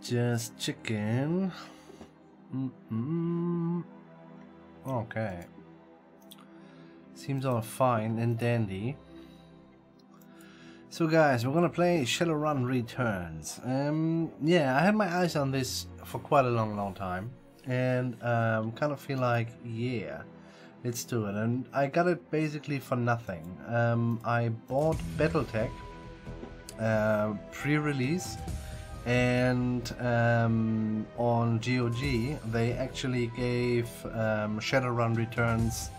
Just chicken. Okay. Seems all fine and dandy. So guys, we're gonna play Shadowrun Returns. Yeah, I had my eyes on this for quite a long time. And kind of feel like, yeah, let's do it. And I got it basically for nothing. I bought Battletech pre-release. And on GOG they actually gave Shadowrun Returns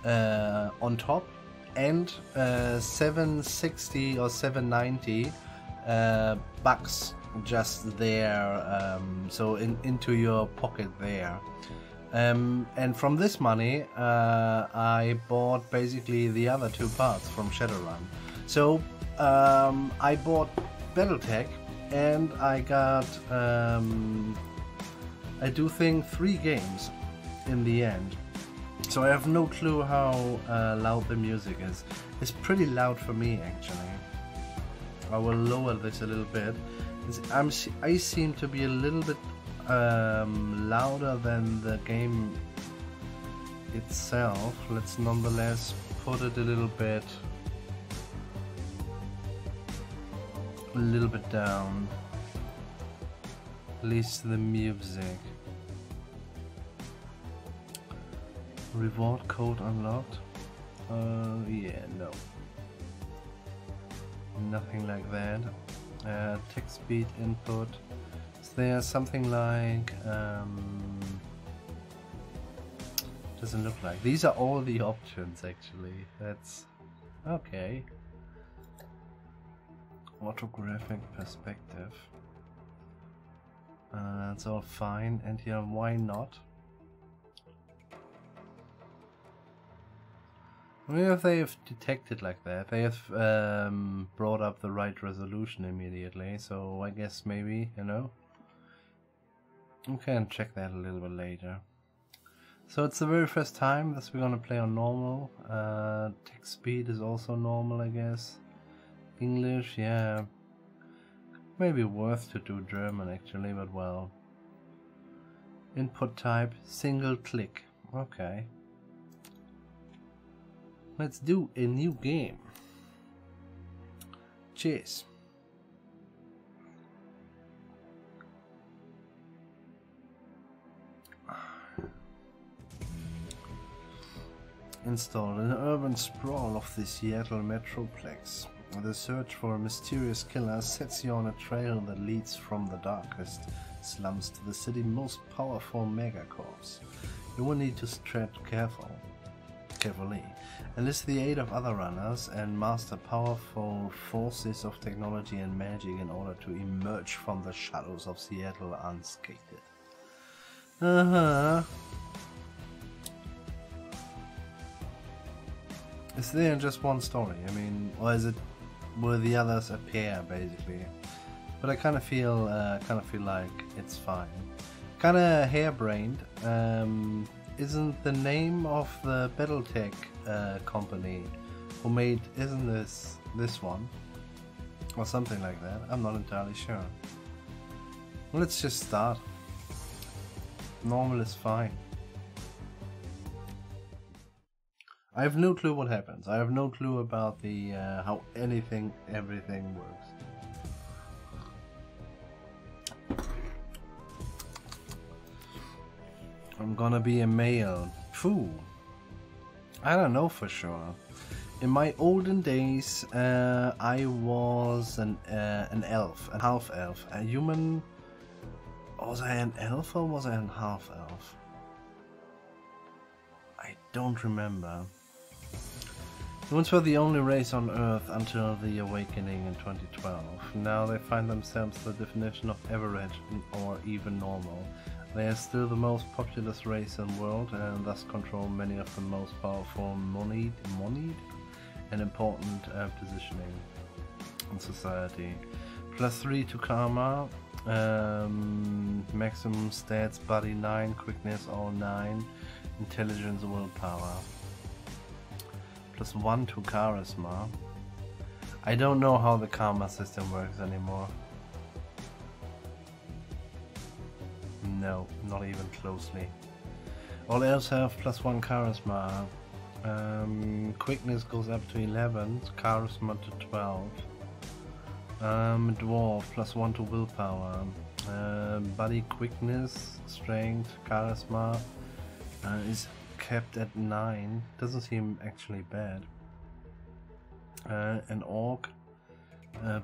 on top and 760 or 790 bucks just there, so into your pocket there. And from this money I bought basically the other two parts from Shadowrun. So I bought Battletech. And I got, I do think 3 games in the end. So I have no clue how loud the music is. It's pretty loud for me actually. I will lower this a little bit. I seem to be a little bit louder than the game itself. Let's nonetheless put it a little bit down, at least the music. Reward code unlocked? Yeah, no. Nothing like that. Text speed input. Is there something like... doesn't look like. These are all the options actually. That's... okay. Orthographic perspective. That's all fine, and here, why not? Maybe if they have detected like that, they have brought up the right resolution immediately, so I guess maybe, you know? We can check that a little bit later. So it's the very first time that we're gonna play on normal. Text speed is also normal, I guess. English, yeah. Maybe worth to do German actually, but well. Input type, single click. Okay. Let's do a new game. Cheers. Installed in the urban sprawl of the Seattle Metroplex. The search for a mysterious killer sets you on a trail that leads from the darkest slums to the city's most powerful megacorps. You will need to tread carefully, enlist the aid of other runners, and master powerful forces of technology and magic in order to emerge from the shadows of Seattle unscathed. Is there just one story? I mean, or is it where the others appear basically? But I kind of feel like it's fine. Kind of harebrained. Isn't the name of the Battletech company who made? Isn't this one or something like that? I'm not entirely sure. Well, let's just start. Normal is fine. I have no clue what happens. I have no clue about the how everything works. I'm gonna be a male. Phew. I don't know for sure. In my olden days, I was an elf, a half elf, a human. Was I an elf or was I a half elf? I don't remember. Humans were the only race on Earth until the awakening in 2012. Now they find themselves the definition of average or even normal. They are still the most populous race in the world and thus control many of the most powerful moneyed and important positioning in society. +3 to karma, maximum stats, body 9, quickness all 9, intelligence, willpower. +1 to charisma. I don't know how the karma system works anymore. No, not even closely. All elves have +1 charisma. Quickness goes up to 11, charisma to 12. Dwarf +1 to willpower. Body quickness, strength, charisma is kept at 9. Doesn't seem actually bad. An orc,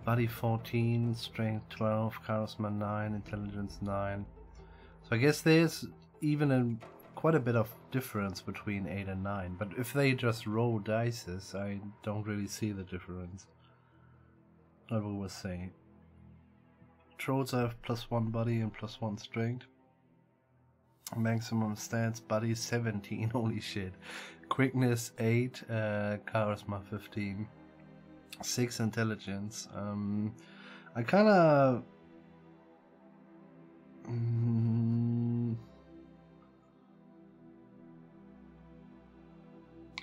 body 14, strength 12, charisma 9, intelligence 9. So I guess there's even quite a bit of difference between 8 and 9. But if they just roll dices, I don't really see the difference. I would always say. Trolls have +1 body and +1 strength. Maximum stats, body 17, holy shit. Quickness 8, charisma 15. 6 intelligence. I kinda...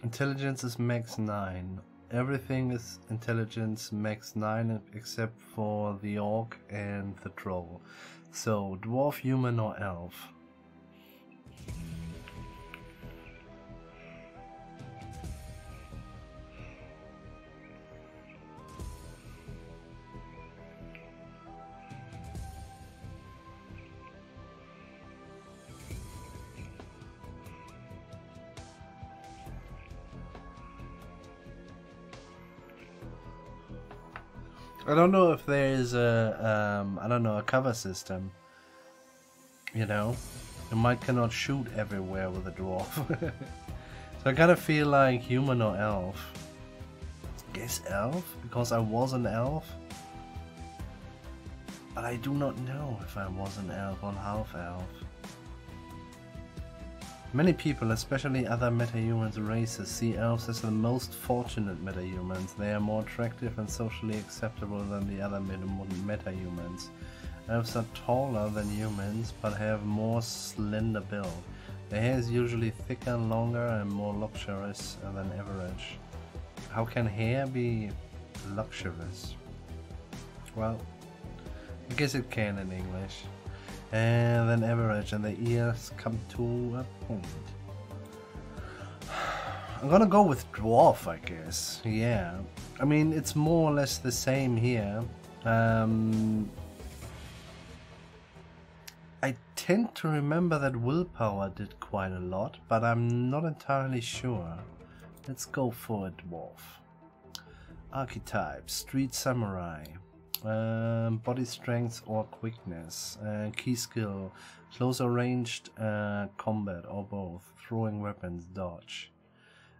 Intelligence is max 9. Everything is intelligence max 9 except for the orc and the troll. So, dwarf, human or elf? I don't know if there is a, I don't know, a cover system. You know, you might cannot shoot everywhere with a dwarf. So I kind of feel like human or elf. Guess elf, because I was an elf. But I do not know if I was an elf or half elf. Many people, especially other metahumans races, see elves as the most fortunate metahumans. They are more attractive and socially acceptable than the other metahumans. Elves are taller than humans, but have more slender build. Their hair is usually thicker, longer, and more luxurious than average. How can hair be luxurious? Well, I guess it can in English. And then average, and the ears come to a point. I'm gonna go with dwarf, I guess. Yeah, I mean it's more or less the same here. I tend to remember that willpower did quite a lot, but I'm not entirely sure. Let's go for a dwarf. Archetype, street samurai. Body strength or quickness. Key skill, closer ranged combat or both. Throwing weapons, dodge.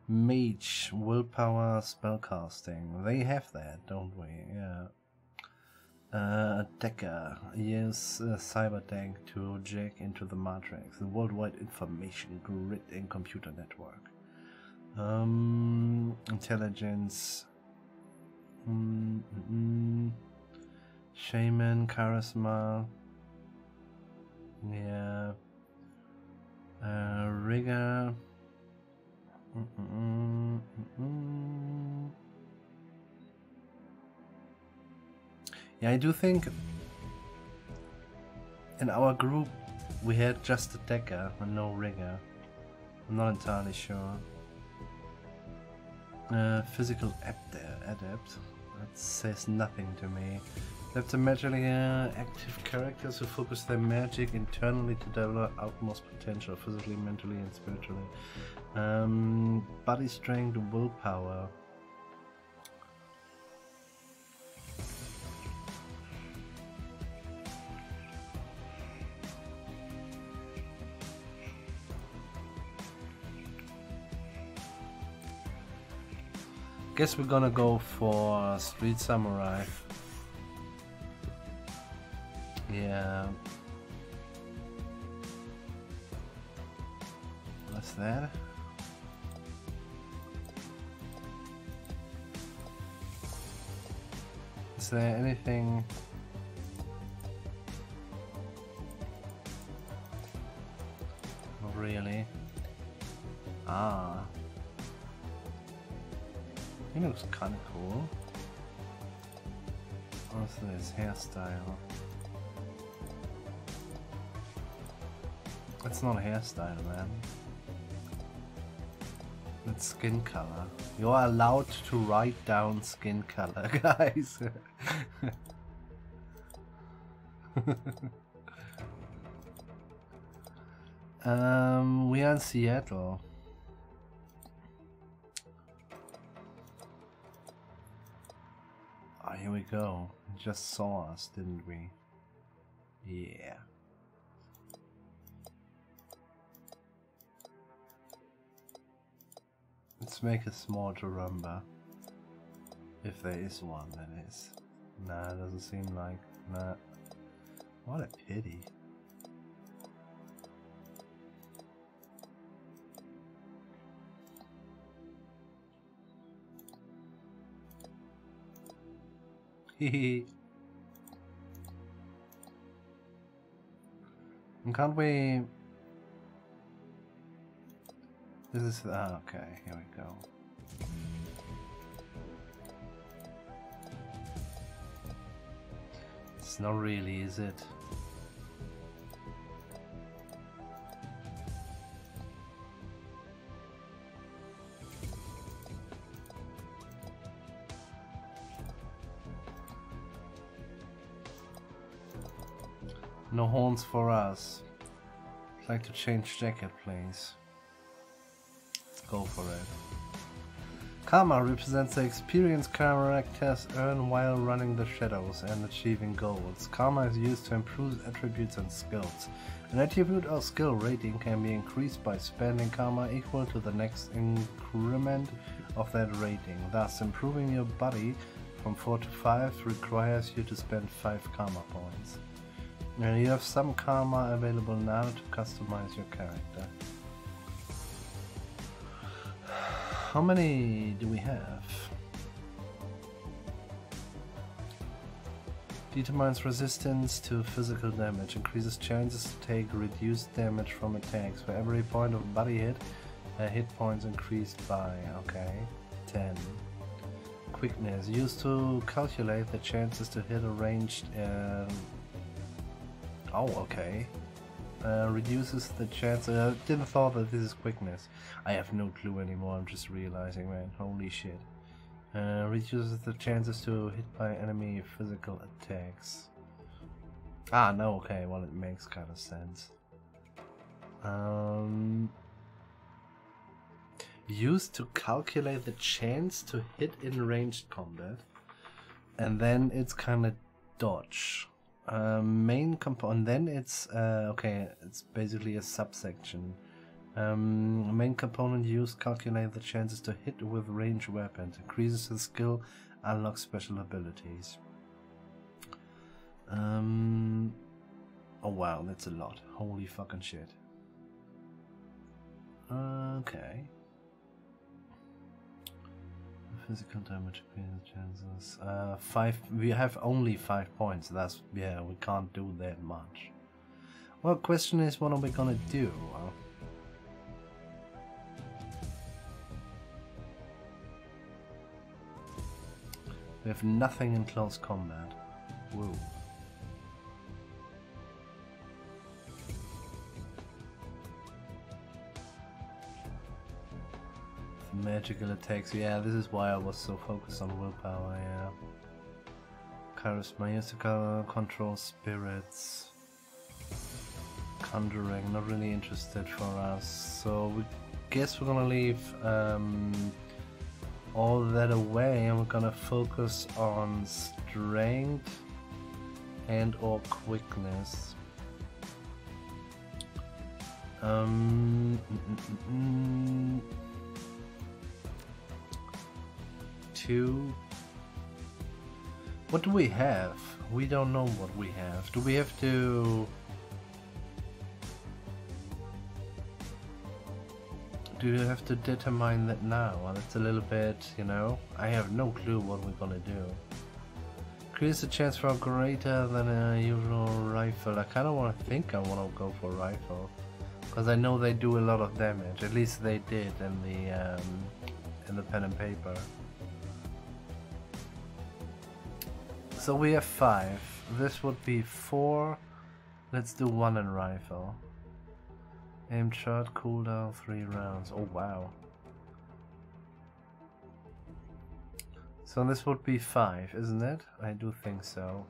Mage, willpower, spellcasting. They have that, don't we? Yeah. Decker, use cyber tank to jack into the matrix. The worldwide information grid and computer network. Intelligence. Shaman, charisma, yeah, rigor, yeah, I do think in our group we had just a decker and no rigor. I'm not entirely sure. Physical adept. That says nothing to me. That's a magically active characters who focus their magic internally to develop utmost potential, physically, mentally, and spiritually. Body strength, willpower. Guess we're gonna go for Street Samurai. Yeah. What's that? Is there anything? Not really. Ah. He looks kinda cool. What's this hairstyle? That's not a hairstyle, man. It's skin color. You are allowed to write down skin color, guys. We are in Seattle. Oh, here we go. You just saw us, didn't we? Yeah. Let's make a small Jarumba. If there is one, that is. Nah, doesn't seem like. Nah. What a pity. Hehe. Can't we... This is... okay, here we go. It's not really, is it? No horns for us. I'd like to change jacket, please. Let's go for it. Karma represents the experience characters earn while running the shadows and achieving goals. Karma is used to improve attributes and skills. An attribute or skill rating can be increased by spending karma equal to the next increment of that rating. Thus, improving your body from 4 to 5 requires you to spend 5 karma points. And you have some karma available now to customize your character. How many do we have? Determines resistance to physical damage, increases chances to take reduced damage from attacks. For every point of body hit points increased by, okay, 10. Quickness, used to calculate the chances to hit a ranged oh, okay. Reduces the chance. I didn't thought that this is quickness. I have no clue anymore. I'm just realizing, man. Holy shit. Reduces the chances to hit by enemy physical attacks. Ah, no. Okay. Well, it makes kind of sense. Used to calculate the chance to hit in ranged combat, and then it's kind of dodge. Main component, then it's okay, it's basically a subsection. Main component used calculate the chances to hit with ranged weapons, increases the skill, unlocks special abilities. Oh wow, that's a lot. Holy fucking shit. Okay. Physical damage, chances. 5. We have only 5 points. That's, yeah, we can't do that much. Well, question is, what are we gonna do? We have nothing in close combat. Whoa. Magical attacks, yeah, this is why I was so focused on willpower, yeah. Charisma, used to control spirits. Conjuring, not really interested for us. So we guess we're gonna leave all that away and we're gonna focus on strength and or quickness. 2. What do we have? We don't know what we have. Do we have to... Do you have to determine that now? Well, it's a little bit, you know, I have no clue what we're gonna do. Increase the chance for greater than a usual rifle. I kinda wanna think I wanna go for rifle. Because I know they do a lot of damage. At least they did in the pen and paper. So we have 5. This would be 4. Let's do 1 in rifle. Aim shot, cooldown 3 rounds. Oh wow. So this would be 5, isn't it? I do think so.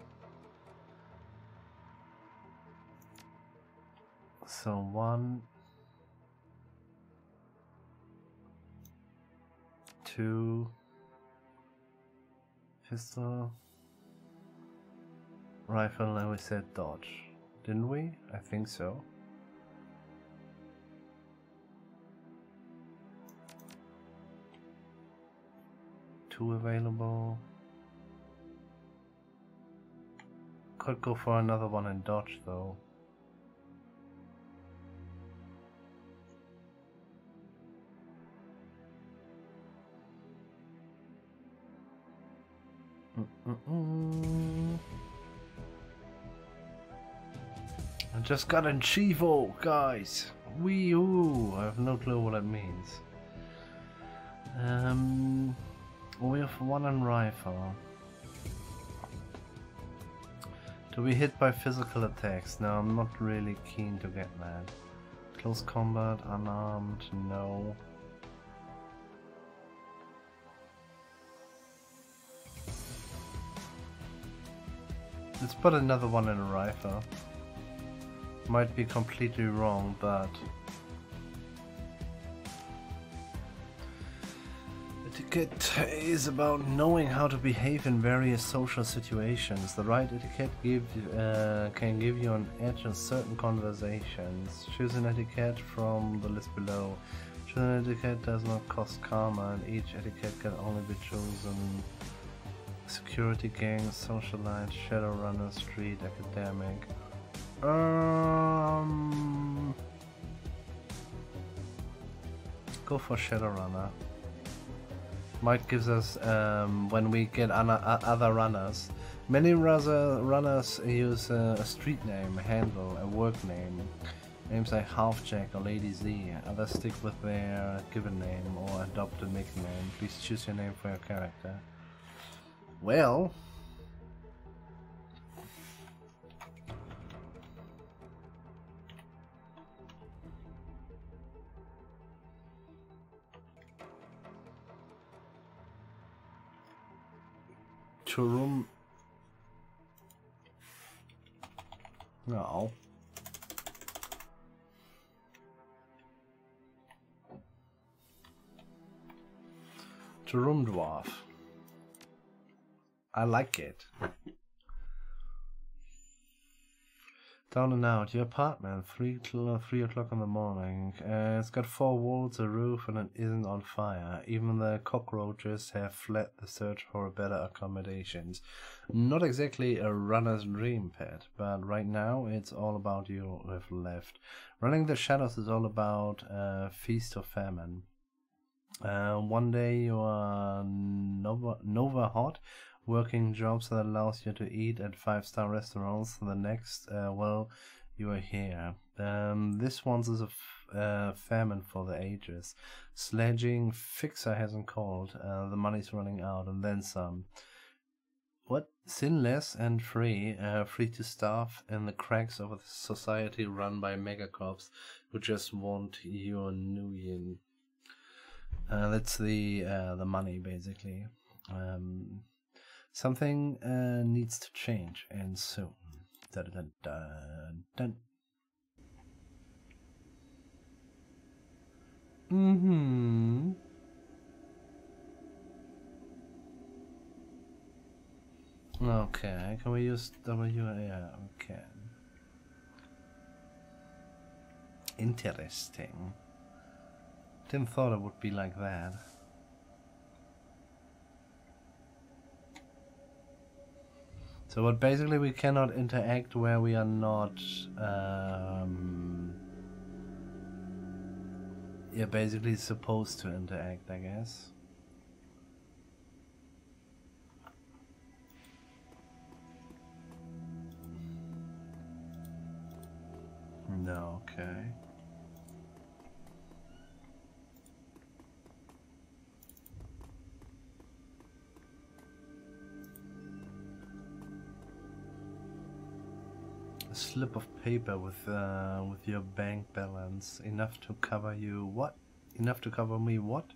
So 1, 2, pistol, rifle, and we said dodge, didn't we? I think so. Two available. Could go for another one in dodge though. I just got an Chivo, guys. Wee-oo. I have no clue what that means. We have one on rifle. To be hit by physical attacks. No, I'm not really keen to get that. Close combat, unarmed, no. Let's put another one in a rifle. Might be completely wrong, but etiquette is about knowing how to behave in various social situations. The right etiquette can give you an edge in certain conversations. Choose an etiquette from the list below. Choose an etiquette does not cost karma, and each etiquette can only be chosen. Security gang, socialite, Shadowrunner, street, academic. Go for Shadowrunner. Might gives us when we get other runners. Many runners use a street name, a handle, a work name. Names like Halfjack or Lady Z. Others stick with their given name or adopt a nickname. Please choose your name for your character. Well, Churum. No. Churum Dwarf. I like it. Down and out. Your apartment. 3 o'clock in the morning. It's got 4 walls, a roof, and it isn't on fire. Even the cockroaches have fled the search for better accommodations. Not exactly a runner's dream, pet, but right now it's all about you who have left. Running the shadows is all about feast or famine. One day you are Nova hot, working jobs that allows you to eat at 5-star restaurants. The next, well, you are here. This one is a famine for the ages. Sledging fixer hasn't called. The money's running out, and then some. What? Sinless and free, free to starve in the cracks of a society run by megacorps who just want your nuyen. That's the money, basically. Something needs to change, and soon. Dun, dun, dun, dun. Mm-hmm. Okay, can we use W? Yeah, we can. Interesting. Didn't thought it would be like that. So, but basically we cannot interact where we are not, yeah, basically supposed to interact, I guess. No, okay. A slip of paper with your bank balance, enough to cover you what? Enough to cover me what?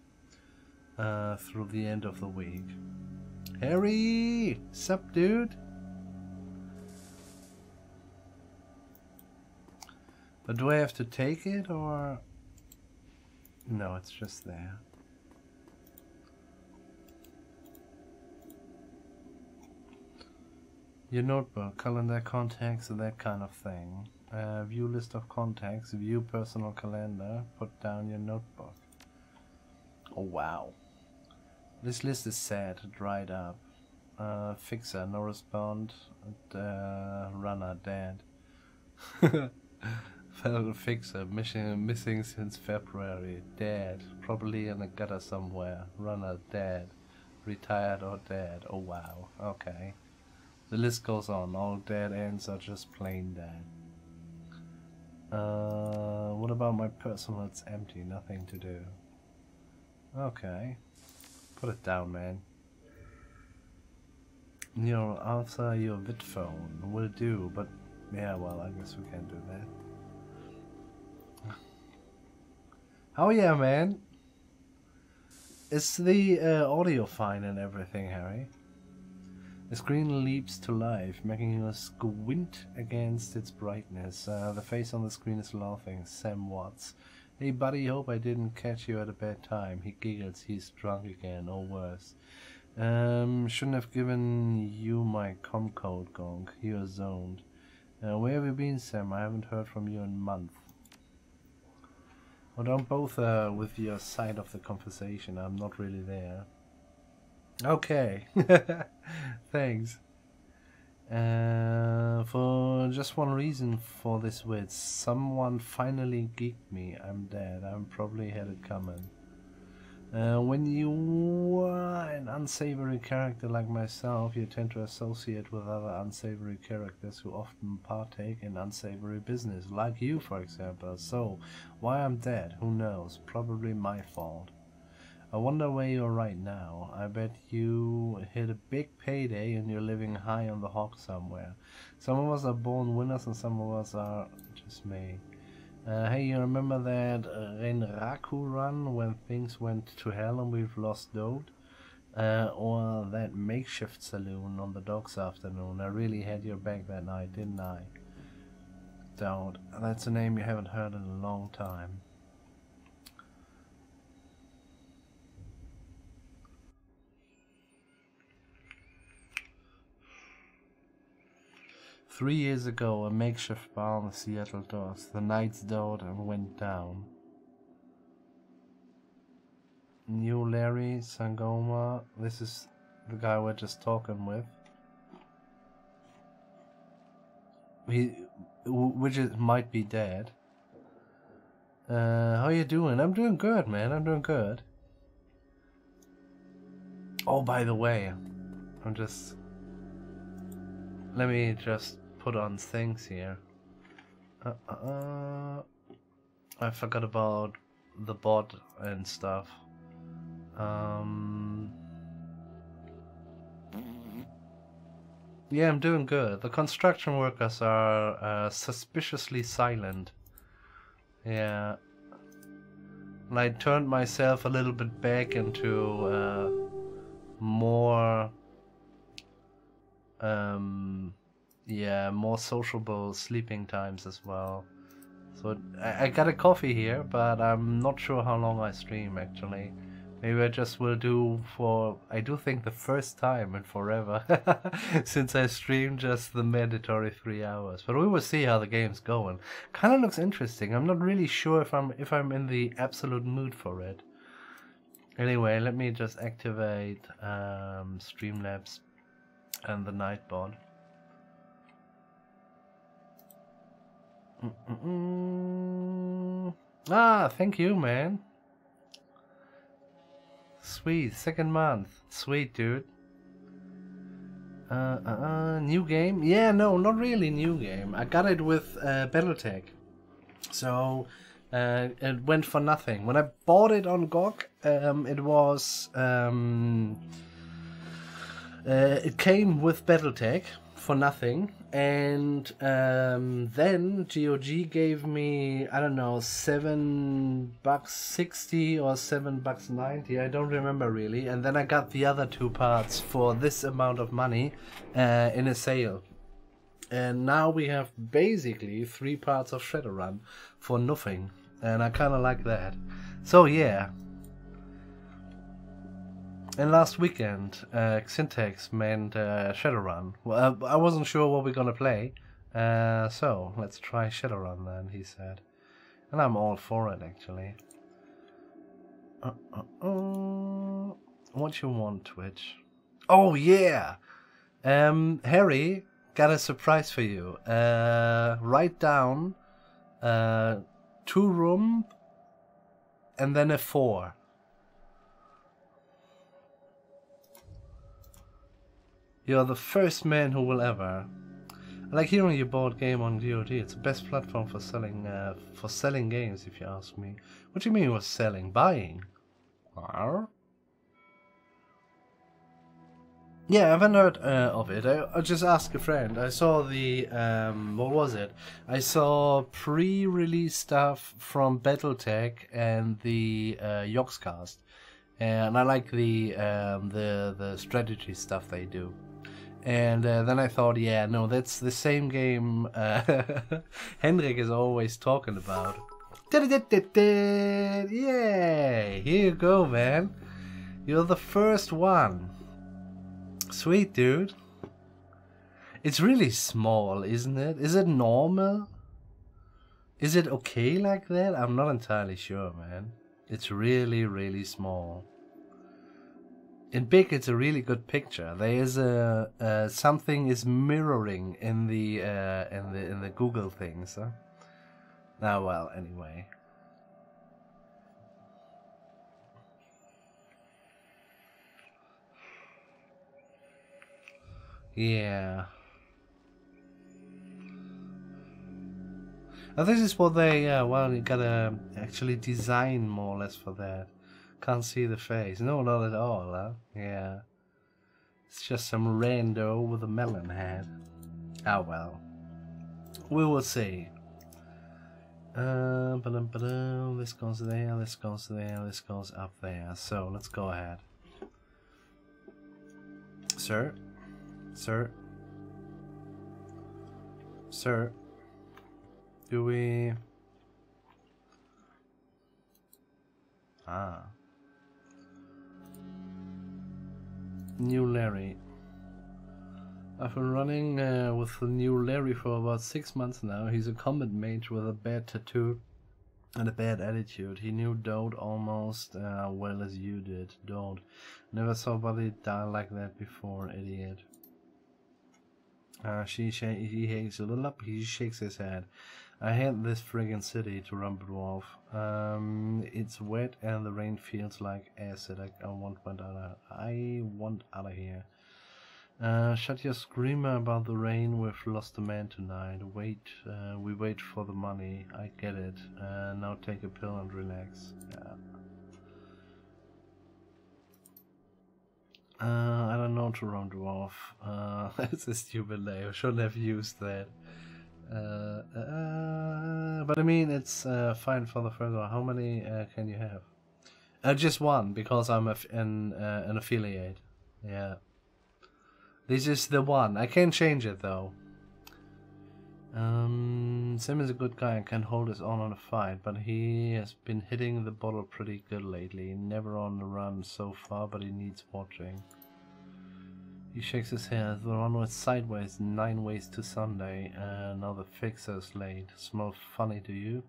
Through the end of the week. Harry, sup, dude? But do I have to take it or? No, it's just there. Your notebook, calendar, contacts, that kind of thing. View list of contacts, view personal calendar, put down your notebook. Oh wow. This list is sad, dried up. Fixer, no respond. Runner, dead. Fellow fixer, missing since February. Dead. Probably in a gutter somewhere. Runner, dead. Retired or dead. Oh wow. Okay. The list goes on. All dead ends are just plain dead. What about my personal? It's empty. Nothing to do. Okay. Put it down, man. Your answer, your vid phone will do, but yeah, well, I guess we can't do that. Oh yeah, man. Is the audio fine and everything, Harry? The screen leaps to life, making you squint against its brightness. The face on the screen is laughing. Sam Watts. Hey buddy, hope I didn't catch you at a bad time. He giggles, he's drunk again, or worse. Shouldn't have given you my comcode, Gonk. You're zoned. Where have you been, Sam? I haven't heard from you in a month. Well, don't bother with your side of the conversation. I'm not really there. Okay. Thanks. For just one reason for this wit. Someone finally geeked me. I'm dead. I'm probably had it coming. When you are an unsavory character like myself, you tend to associate with other unsavory characters who often partake in unsavory business, like you, for example. So, why I'm dead? Who knows? Probably my fault. I wonder where you're right now. I bet you hit a big payday and you're living high on the hog somewhere. Some of us are born winners and some of us are just me. Hey, you remember that Renraku run when things went to hell and we've lost Dode? Or that makeshift saloon on the docks afternoon? I really had your back that night, didn't I? Dode. That's a name you haven't heard in a long time. "3 years ago, a makeshift bar on the Seattle docks. The nights died and went down. New Larry Sangoma. This is the guy we're just talking with. Which might be dead. How you doing? I'm doing good, man. I'm doing good. Oh, by the way, let me just put on things here. I forgot about the bot and stuff. Yeah, I'm doing good. The construction workers are suspiciously silent. Yeah. And I turned myself a little bit back into more more sociable sleeping times as well. So I got a coffee here, but I'm not sure how long I stream actually. Maybe I just will do for, I do think the first time in forever, since I streamed just the mandatory 3 hours. But we will see how the game's going. Kind of looks interesting. I'm not really sure if I'm in the absolute mood for it. Anyway, let me just activate Streamlabs and the Nightbot. Ah, thank you, man. Sweet, second month. Sweet, dude. New game? Yeah, no, not really new game. I got it with Battletech. So, it went for nothing. When I bought it on GOG, it was... it came with Battletech for nothing, and then GOG gave me, I don't know, $7.60 or $7.90. I don't remember really. And then I got the other 2 parts for this amount of money in a sale. And now we have basically 3 parts of Shadowrun for nothing, and I kind of like that. So yeah. And last weekend, Xyntax meant Shadowrun. Well, I wasn't sure what we're gonna play, so let's try Shadowrun then, he said. And I'm all for it, actually. What you want, Twitch? Oh yeah! Harry got a surprise for you. Write down 2-room and then a 4. You're the first man who will ever. I like hearing you bought game on GOG. It's the best platform for selling games, if you ask me. What do you mean was selling? Buying? Arr? Yeah, I haven't heard of it. I just asked a friend. I saw the what was it? I saw pre-release stuff from BattleTech and the Yogscast, and I like the strategy stuff they do. And then I thought, yeah, no, that's the same game Henrik is always talking about. Yay! Here you go, man. You're the first one. Sweet, dude. It's really small, isn't it? Is it normal? Is it okay like that? I'm not entirely sure, man. It's really, really small. In big, it's a really good picture. There is a something is mirroring in the Google things. Huh? Oh well, anyway. Yeah. Now this is what they. Well, you gotta actually design more or less for that. Can't see the face. No, not at all, huh? Yeah. It's just some rando with a melon head. Oh well. We will see. This goes there, this goes there, this goes up there. So, let's go ahead. Sir? Sir? Sir? Do we... Ah. New Larry. I've been running with the new Larry for about 6 months now. He's a combat mage with a bad tattoo and a bad attitude. He knew Dode almost well as you did. Dode. Never saw somebody die like that before, idiot. He shakes a little up. He shakes his head. I hate this friggin' city to rumble dwarf. It's wet and the rain feels like acid. I want out of here. Shut your screamer about the rain. We've lost a man tonight. Wait, we wait for the money. I get it. Now take a pill and relax. Yeah. I don't know to round dwarf. It's a stupid name. I shouldn't have used that. But I mean, it's fine for the first one. How many can you have? Just one, because I'm an affiliate. Yeah. This is the one. I can't change it though. Sam is a good guy and can hold his own on a fight, but he has been hitting the bottle pretty good lately. Never on the run so far, but he needs watching. He shakes his head. The run was sideways 9 ways to Sunday. Now the fixer's late. Smells funny to you?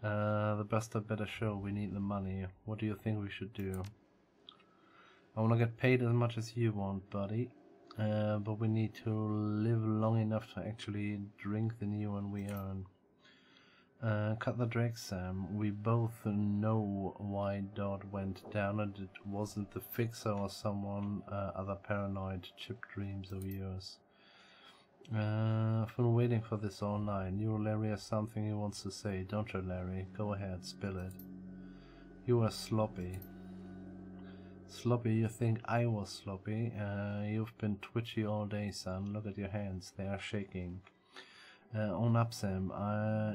The best of better show. We need the money. What do you think we should do? I want to get paid as much as you want, buddy. But we need to live long enough to actually drink the new one we earn. Cut the drag, Sam. We both know why Dot went down, and it wasn't the fixer or someone other paranoid chip dreams of yours. I've been waiting for this all night. You, Larry, has something he wants to say, don't you, Larry? Go ahead, spill it. You are sloppy. Sloppy, you think I was sloppy? You've been twitchy all day, son. Look at your hands, they are shaking. Own up, Sam.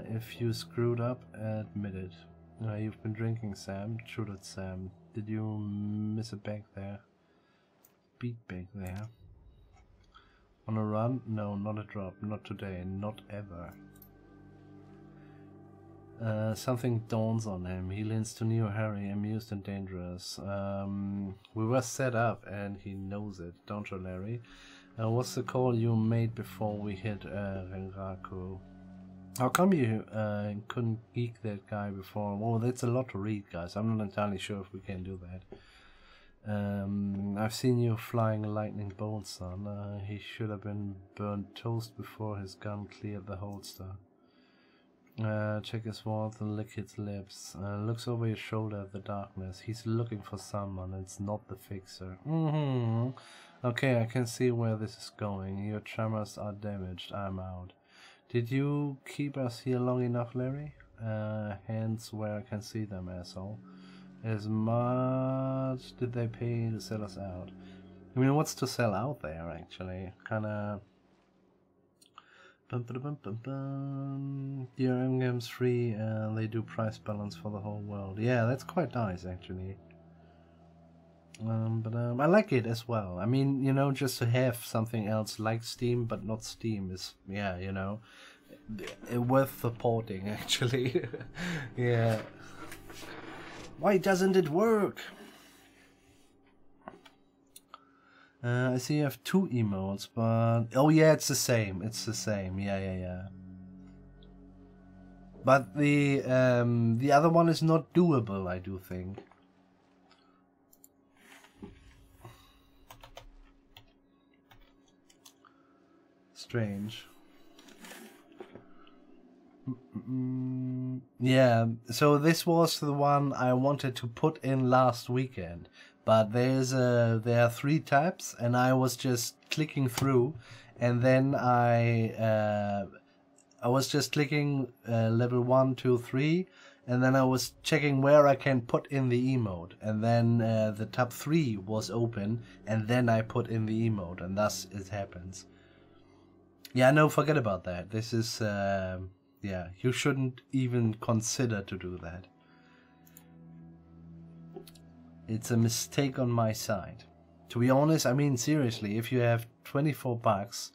If you screwed up, admit it. You've been drinking, Sam. True that, Sam. Did you miss a bag there? Beat bag there. On a run? No, not a drop. Not today. Not ever. Something dawns on him. He leans to near Harry, amused and dangerous. We were set up and he knows it, don't you, Larry? What's the call you made before we hit Renraku? How come you couldn't geek that guy before? Well, that's a lot to read, guys. I'm not entirely sure if we can do that. I've seen you flying a lightning bolt, son. He should have been burnt toast before his gun cleared the holster. Check his walls and lick his lips. Looks over his shoulder at the darkness. He's looking for someone. It's not the fixer. Okay, I can see where this is going. Your tremors are damaged. I'm out. Did you keep us here long enough, Larry? Hands where I can see them, asshole. As much did they pay to sell us out? I mean, what's to sell out there, actually? Kinda... DRM games free, they do price balance for the whole world. Yeah, that's quite nice, actually. I like it as well. I mean, you know, just to have something else like Steam, but not Steam is, yeah, you know, worth supporting, actually. Yeah. Why doesn't it work? I see you have 2 emotes, but... Oh yeah, it's the same. It's the same. Yeah. But the other one is not doable, I do think. Strange. Yeah, so this was the one I wanted to put in last weekend. But there are 3 tabs, and I was just clicking through, and then I was just clicking level 1, 2, 3, and then I was checking where I can put in the emote, and then the tab 3 was open, and then I put in the emote, and thus it happens. Yeah, no, forget about that. This is yeah, you shouldn't even consider to do that. It's a mistake on my side. To be honest, I mean seriously, if you have 24 bucks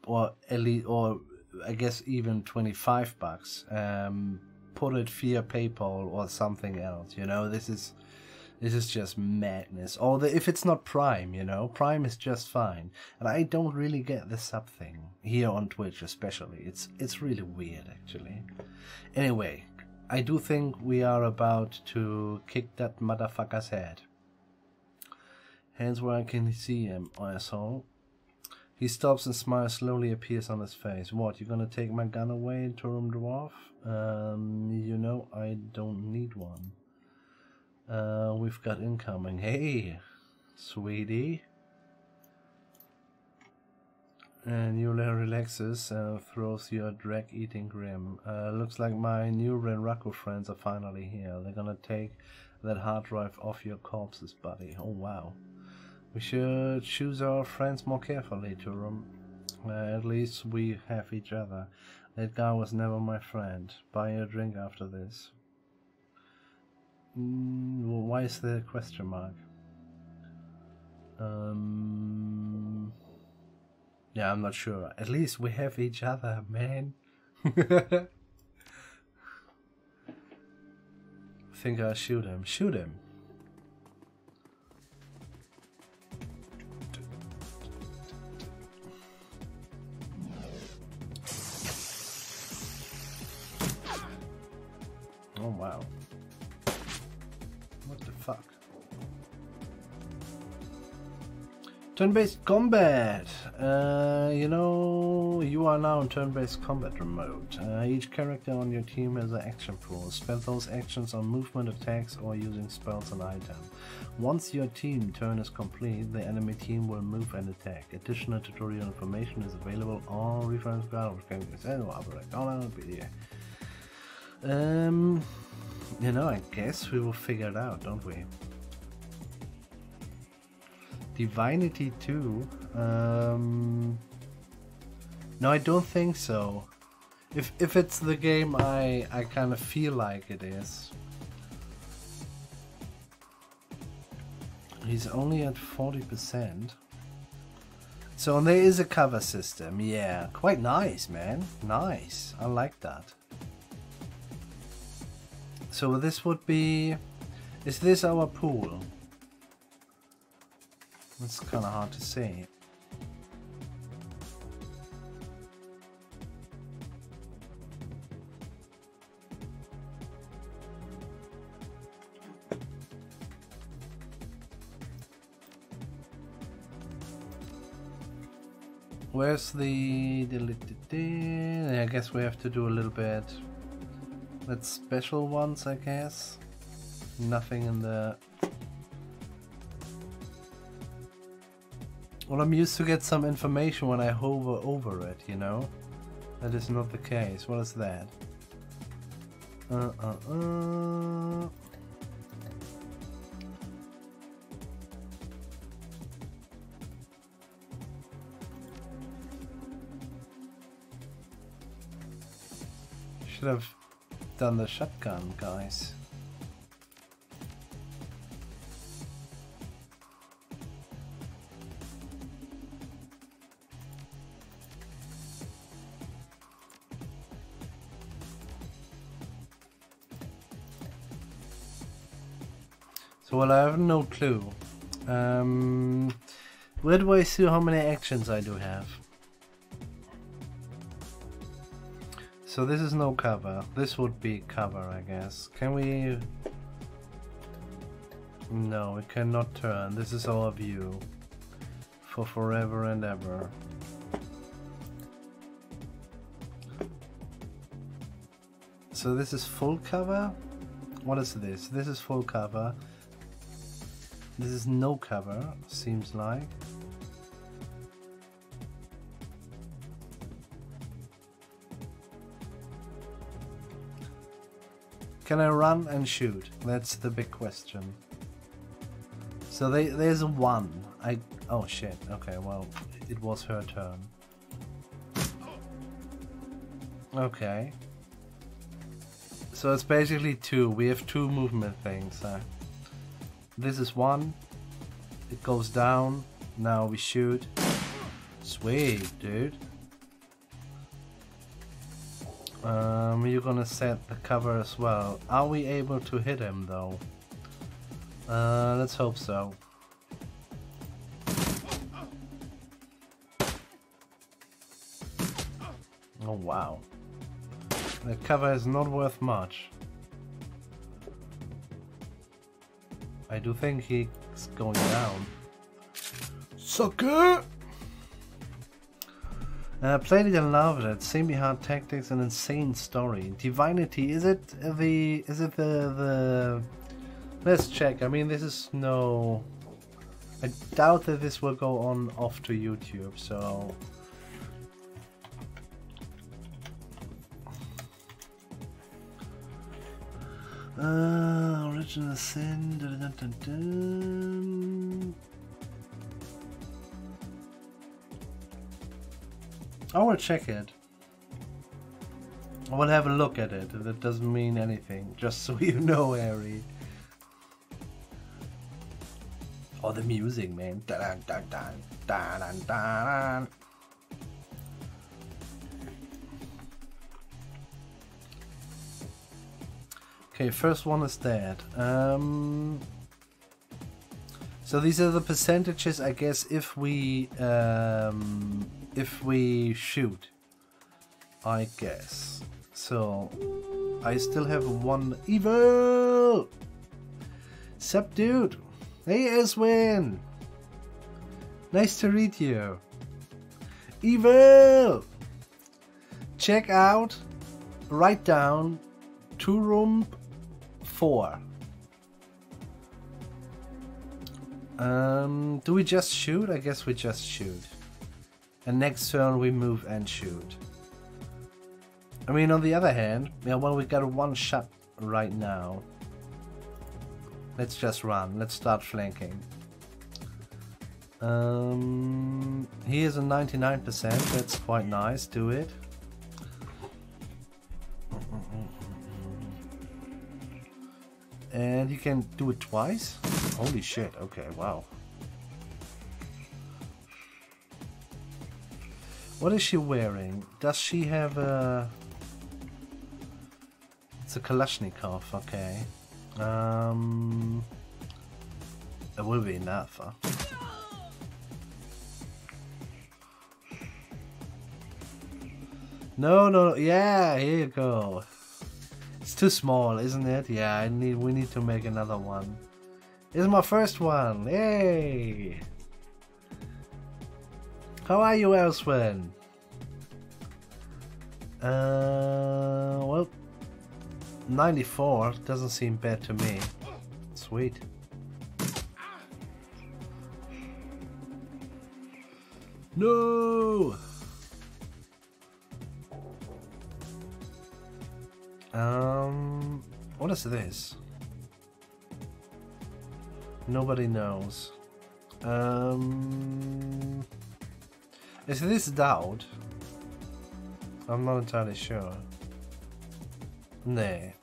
or at least, or I guess even 25 bucks, put it via PayPal or something else. You know, this is just madness. Or if it's not Prime, you know, Prime is just fine. And I don't really get the sub thing here on Twitch, especially. It's really weird, actually. Anyway. I do think we are about to kick that motherfucker's head. Hands where I can see him, asshole. He stops and smiles slowly appears on his face. What, you gonna take my gun away, Turum Dwarf? You know, I don't need one. We've got incoming. Hey, sweetie. And Yula relaxes and throws you a drag-eating grin. Looks like my new Renraku friends are finally here. They're gonna take that hard drive off your corpses, buddy. Oh wow. We should choose our friends more carefully, Turum. At least we have each other. That guy was never my friend. Buy a drink after this. Why is there a question mark? Yeah, I'm not sure. At least we have each other, man. Think I'll shoot him. Shoot him. Oh wow. What the fuck? Turn-based combat! You know, you are now in turn-based combat mode. Each character on your team has an action pool. Spend those actions on movement, attacks, or using spells and items. Once your team turn is complete, the enemy team will move and attack. Additional tutorial information is available on reference guide of you know, I guess we will figure it out, don't we? Divinity 2? No, I don't think so. If it's the game I kind of feel like it is. He's only at 40%. So there is a cover system. Yeah, quite nice, man. Nice. I like that. So this would be... Is this our pool? That's kind of hard to say. Where's the... I guess we have to do a little bit... That's special ones, I guess. Nothing in the... Well, I'm used to get some information when I hover over it, you know? That is not the case. What is that? Should have done the shotgun, guys. So, well, I have no clue. Where do I see how many actions I do have? So this is no cover. This would be cover, I guess. Can we... No, we cannot turn. This is our view. For forever and ever. So this is full cover? What is this? This is full cover. This is no cover, seems like. Can I run and shoot? That's the big question. So there's a 1. Oh shit, okay, well, it was her turn. Okay. So it's basically 2. We have 2 movement things. This is 1. It goes down. Now we shoot. Sweet, dude. You're gonna set the cover as well. Are we able to hit him though? Let's hope so. Oh wow. The cover is not worth much. I do think he's going down. Sucker! Played it and loved it. Semi-hard tactics and insane story. Divinity, is it the... Let's check. I mean, this is no... I doubt that this will go on off to YouTube, so... Original Sin. Dun, dun, dun, dun. I will check it. I will have a look at it. That doesn't mean anything. Just so you know, Harry. Oh, the music, man. Dun, dun, dun, dun, dun, dun, dun. Okay, first one is dead. So these are the percentages, I guess, if we shoot, I guess. So I still have 1 evil. Sup, dude? Hey, Eswin. Nice to meet you. Evil. Check out. Write down 2 room 4. Do we just shoot? I guess we just shoot. And next turn we move and shoot. I mean, on the other hand, yeah, well, we got a 1 shot right now. Let's just run. Let's start flanking. He is a 99%. That's quite nice. Do it. And you can do it twice? Holy shit, okay, wow. What is she wearing? Does she have a... It's a Kalashnikov, okay. It will be enough, huh? No, yeah, here you go. It's too small, isn't it? Yeah, we need to make another one. This is my first one. Yay! How are you, Elswin? Well, 94 doesn't seem bad to me. Sweet. No! What is this? Nobody knows. Is this Dowd? I'm not entirely sure. Nah.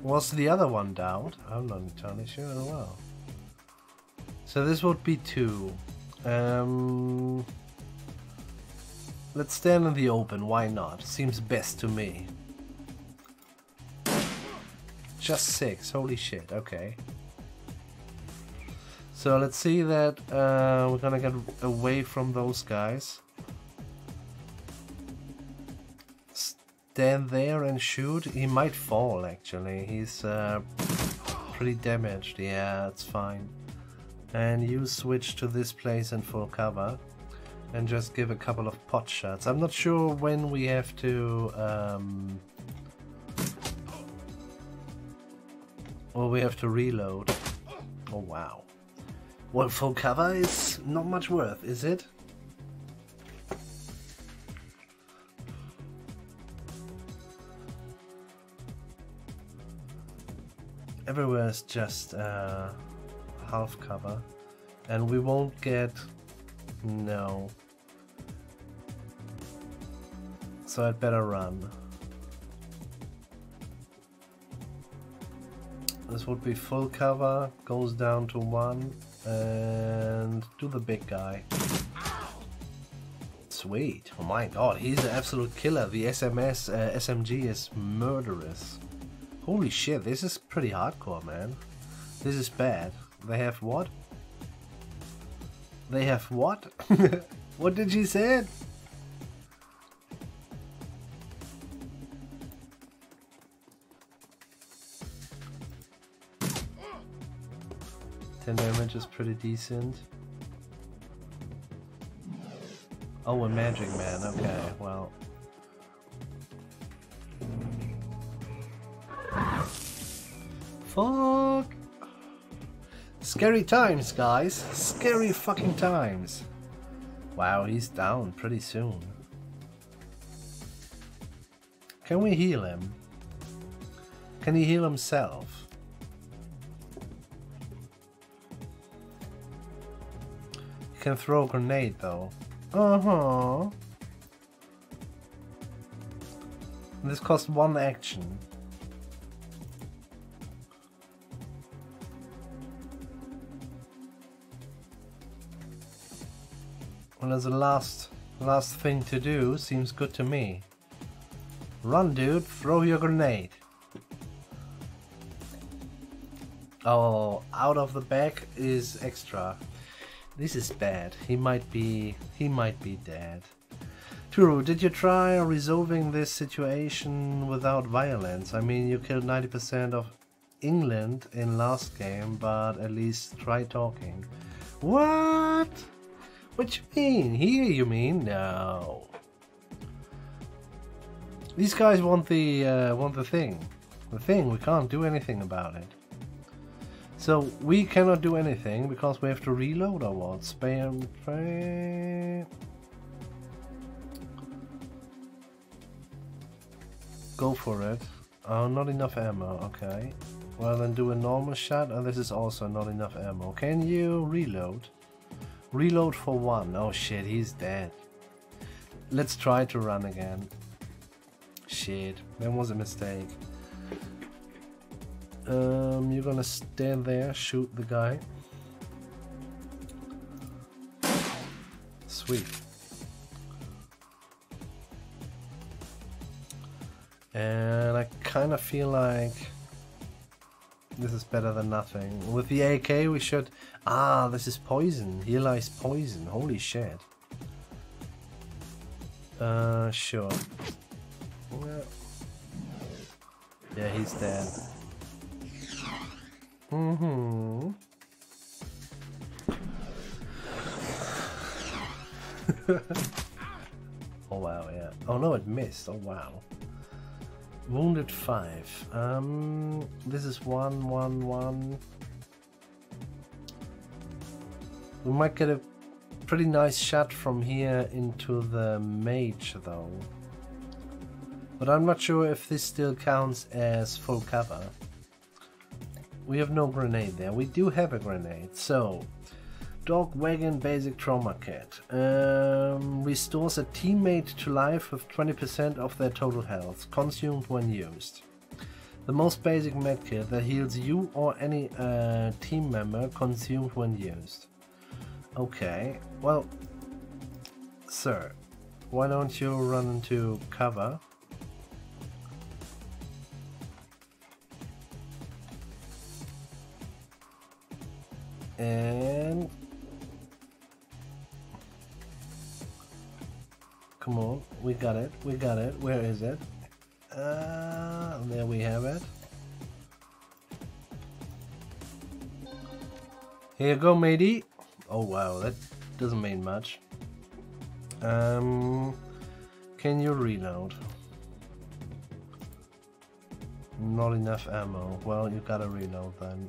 Was the other one Dowd? I'm not entirely sure as well. So this would be 2. Let's stand in the open, why not? Seems best to me. Just 6, holy shit, okay. So let's see that we're gonna get away from those guys. Stand there and shoot. He might fall actually. He's pretty damaged. Yeah, it's fine. And you switch to this place in full cover and just give a couple of pot shots. I'm not sure when we have to well, we have to reload. Oh wow. Well, full cover is not much worth, is it? Everywhere is just half cover, and we won't get... no. So I'd better run. This would be full cover, goes down to 1, and do the big guy. Sweet. Oh my god, he's an absolute killer. The SMG is murderous. Holy shit, this is pretty hardcore, man. This is bad. They have what? They have what? What did she say? Ten damage is pretty decent. Oh, a magic man. Okay, well. Fuck. Scary times, guys. Scary fucking times. Wow, he's down pretty soon. Can we heal him? Can he heal himself? He can throw a grenade though. Uh-huh. This costs 1 action. Well, as a last thing to do, seems good to me. Run, dude, throw your grenade. Oh, out of the back is extra. This is bad. He might be dead. Turu, did you try resolving this situation without violence? I mean, you killed 90% of England in last game, but at least try talking. What? What you mean? Here you mean? No. These guys want the thing. The thing, we can't do anything about it. So we cannot do anything because we have to reload or what? Spay and pray. Go for it. Oh, not enough ammo, okay. Well, then do a normal shot, and this is also not enough ammo. Can you reload? Reload for 1. Oh shit, he's dead. Let's try to run again. Shit, that was a mistake. You're gonna stand there, shoot the guy. Sweet. And I kind of feel like this is better than nothing. With the AK we should... Ah, this is poison. Here lies poison. Holy shit. Sure. Yeah, he's dead. Mm-hmm. Oh wow, yeah. Oh no, it missed. Oh wow. Wounded 5. This is 1. We might get a pretty nice shot from here into the mage though. But I'm not sure if this still counts as full cover. We have no grenade there. We do have a grenade. So, Dog Wagon Basic Trauma Kit. Restores a teammate to life with 20% of their total health, consumed when used. The most basic medkit that heals you or any team member consumed when used. Okay, well, sir, why don't you run into cover? And come on, we got it, where is it? There we have it. Here you go, matey. Oh wow, that doesn't mean much. Can you reload? Not enough ammo. Well, you gotta reload then.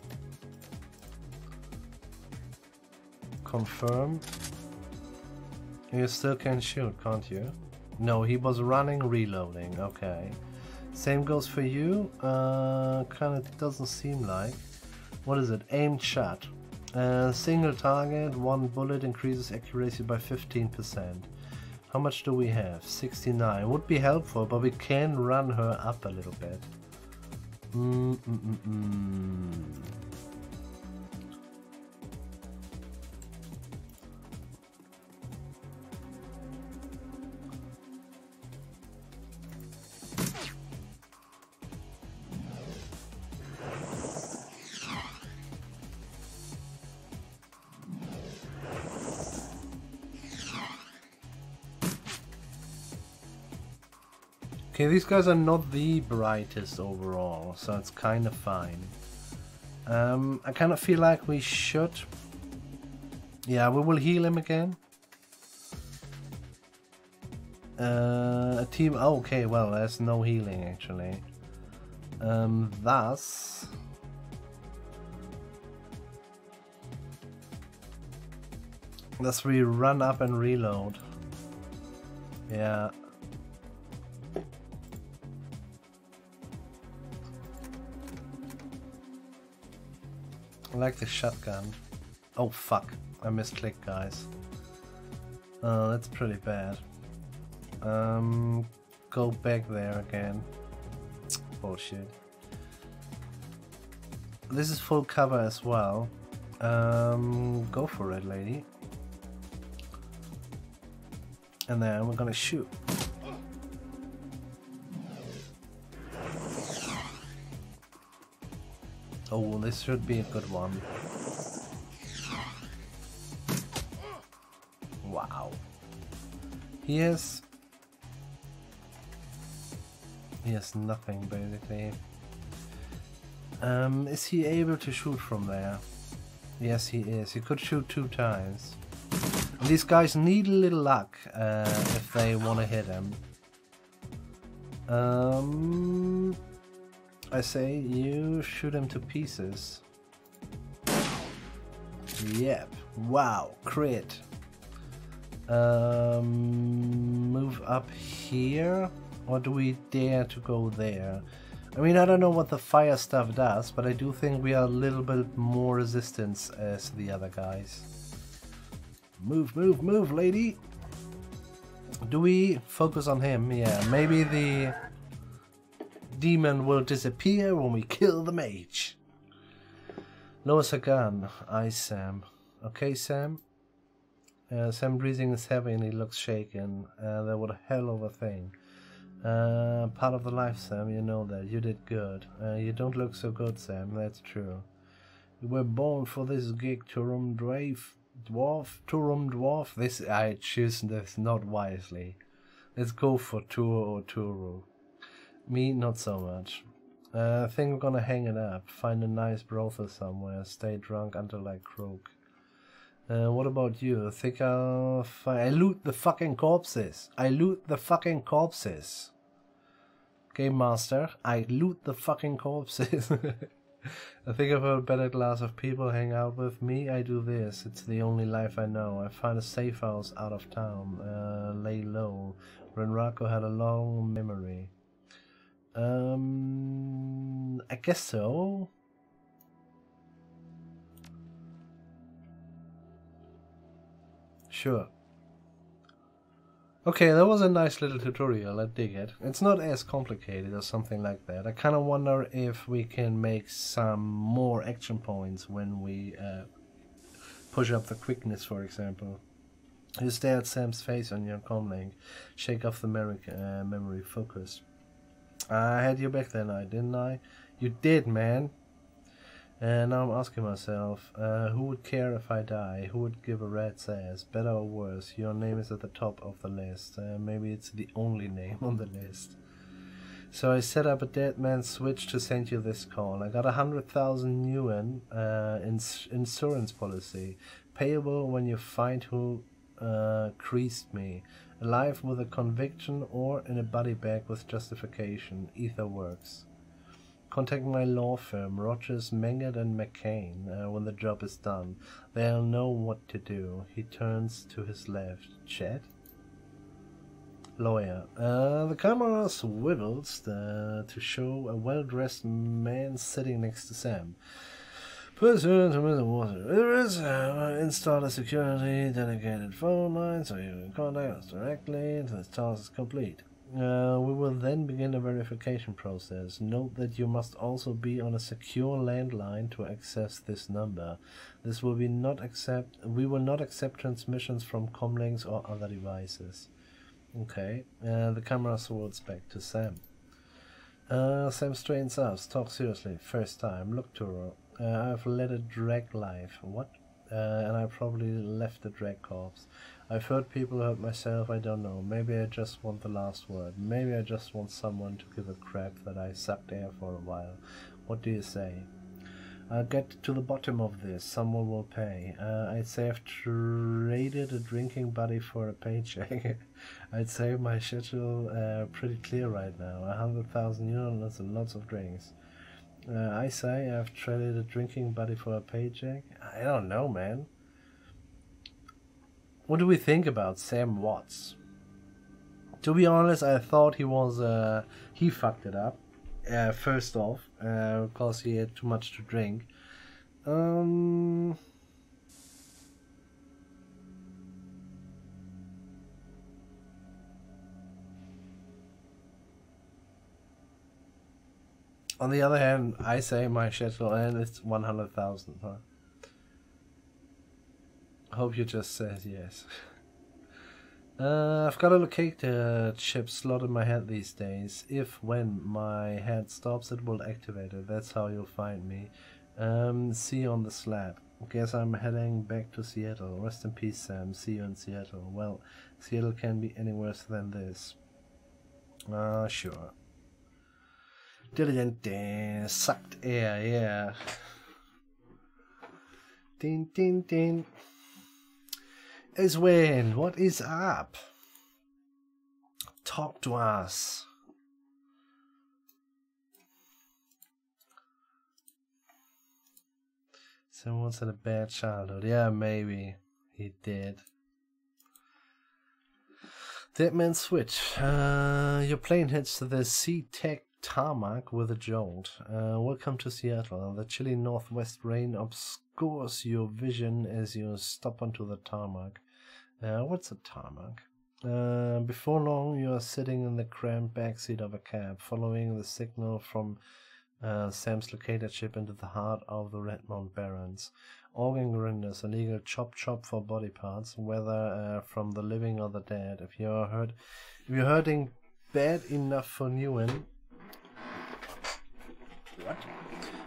Confirm. You still can shoot, can't you? No, he was running, reloading. Okay. Same goes for you. Kinda doesn't seem like. What is it? Aimed shot. Single target, 1 bullet increases accuracy by 15%. How much do we have? 69. Would be helpful, but we can run her up a little bit. Okay, these guys are not the brightest overall, so it's kind of fine. I kind of feel like we should... Yeah, we will heal him again. A team... Oh, okay, well, there's no healing actually. Thus... Thus we run up and reload. Yeah. I like the shotgun. Oh fuck, I misclicked, guys. That's pretty bad. Go back there again. Bullshit. This is full cover as well. Go for it, lady. And then we're gonna shoot. Oh, this should be a good one. Wow. He has nothing basically. Is he able to shoot from there? Yes, he is. He could shoot 2 times. And these guys need a little luck if they want to hit him. I say you shoot him to pieces. Yep. Wow. Crit. Move up here, or do we dare to go there? I mean, I don't know what the fire stuff does, but I do think we are a little bit more resistant as the other guys. Move, move, move, lady! Do we focus on him? Yeah, maybe the demon will disappear when we kill the mage. Lowers a gun. Aye, Sam. Okay, Sam. Sam breathing is heavy and he looks shaken. That was a hell of a thing. Part of the life, Sam, you know that. You did good. You don't look so good, Sam, that's true. You were born for this gig, Turum Dwarf. This, I choose this not wisely. Let's go for Turo or Turu. Me, not so much. I think we're gonna hang it up, find a nice brothel somewhere, stay drunk until I croak. What about you? Think I loot the fucking corpses. I loot the fucking corpses. Game master, I loot the fucking corpses. I think I've heard a better class of people hang out with me. I do this. It's the only life I know. I find a safe house out of town. Lay low. Renraku had a long memory. I guess so. Sure. Okay, that was a nice little tutorial, I dig it. It's not as complicated or something like that. I kind of wonder if we can make some more action points when we push up the quickness, for example. You stare at Sam's face on your comlink, shake off the memory focus. I had you back that night, didn't I? You did, man. And now I'm asking myself, who would care if I die? Who would give a rat's ass? Better or worse? Your name is at the top of the list. Maybe it's the only name on the list. So I set up a dead man's switch to send you this call. I got 100,000 yuan insurance policy, payable when you find who creased me. Alive with a conviction or in a body bag with justification. Either works. Contact my law firm, Rogers, Mengert and McCain, when the job is done. They'll know what to do. He turns to his left. Chat? Lawyer. The camera swivels to show a well-dressed man sitting next to Sam. Person to the water. There is install a security dedicated phone line so you can contact us directly until this task is complete. We will then begin a verification process. Note that you must also be on a secure landline to access this number. This will be we will not accept transmissions from comlinks or other devices. Okay. The camera swords back to Sam. Sam straightens us. Talk seriously. First time. Look, Turo. I've led a drag life. What? And I probably left the drag corpse. I've heard people hurt myself, I don't know. Maybe I just want the last word. Maybe I just want someone to give a crap that I sucked air for a while. What do you say? I'll get to the bottom of this. Someone will pay. I'd say I've traded a drinking buddy for a paycheck. I'd say my schedule pretty clear right now. 100,000 euros and lots of drinks. I say I've traded a drinking buddy for a paycheck. I don't know, man. What do we think about Sam Watts? To be honest, I thought he was he fucked it up. First off, because he had too much to drink. On the other hand, I say my schedule and it's 100,000. Huh? Hope you just said yes. I've got a locator chip slot in my head these days. If when my head stops, it will activate it. That's how you'll find me. See you on the slab. Guess I'm heading back to Seattle. Rest in peace, Sam. See you in Seattle. Well, Seattle can be any worse than this. Sure. Diligent, sucked air, yeah. Din din din. Eswin, what is up? Talk to us. Someone's had a bad childhood. Yeah, maybe he did. Dead man switch. Your plane hits the SeaTac tarmac with a jolt. Welcome to Seattle. The chilly northwest rain obscures your vision as you stop onto the tarmac. What's a tarmac? Before long, you are sitting in the cramped backseat of a cab, following the signal from Sam's locator chip into the heart of the Redmond Barrens. Organ grinders, a legal chop for body parts, whether from the living or the dead. If you're hurting bad enough for Newen,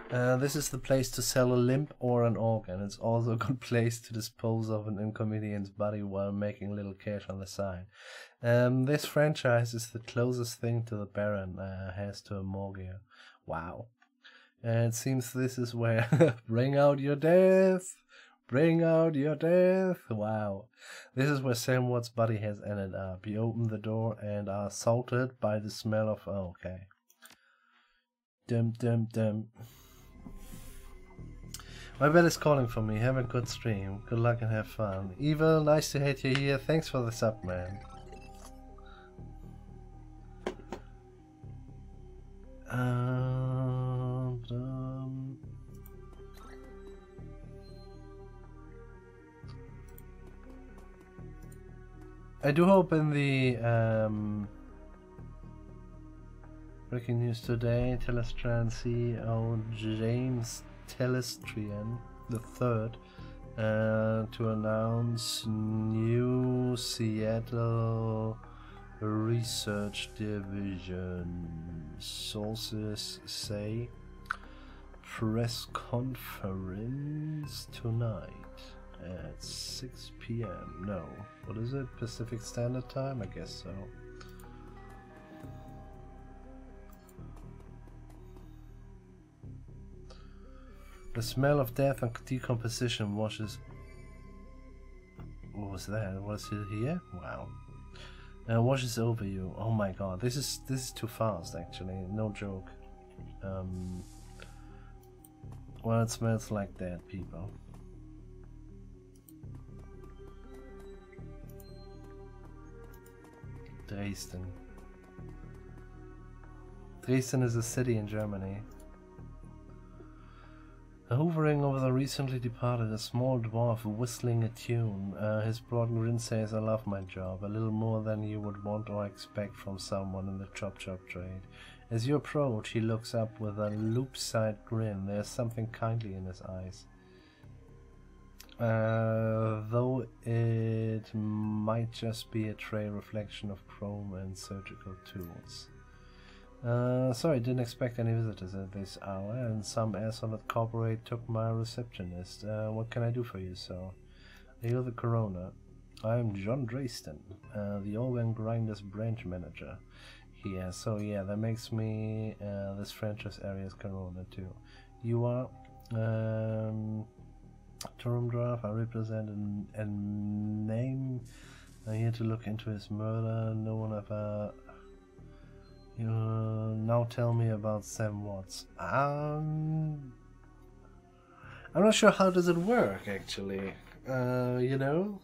this is the place to sell a limb or an organ. It's also a good place to dispose of an inconvenienced body while making a little cash on the side. This franchise is the closest thing to the Baron has to a morgue. Wow. And it seems this is where bring out your death. Bring out your death. Wow. This is where Sam Watt's body has ended up. You open the door and are assaulted by the smell of... Oh, okay. Dum. My bed is calling for me. Have a good stream. Good luck and have fun. Evil, nice to hate you here. Thanks for the sub, man. I do hope in the breaking news today, Telestran CEO James Telestrian III to announce new Seattle Research Division. Sources say press conference tonight at 6 p.m. No. What is it? Pacific Standard Time? I guess so. The smell of death and decomposition washes... What was that? Was it here? Wow. Washes over you. Oh my god. This is too fast, actually. No joke. Well, it smells like dead people. Dresden. Dresden is a city in Germany. Hovering over the recently departed, a small dwarf whistling a tune. His broad grin says, I love my job, a little more than you would want or expect from someone in the chop trade. As you approach, he looks up with a loop-side grin. There's something kindly in his eyes. Though it might just be a tray reflection of chrome and surgical tools. Sorry, didn't expect any visitors at this hour, and some asshole at corporate took my receptionist. What can I do for you, sir? You're the coroner. I'm John Dresden, the organ grinders branch manager here. So yeah, that makes me this franchise area's coroner too. You are term draft. I represent a name. I'm here to look into his murder. No one ever. You now tell me about Sam Watts. I'm not sure how does it work actually. You know.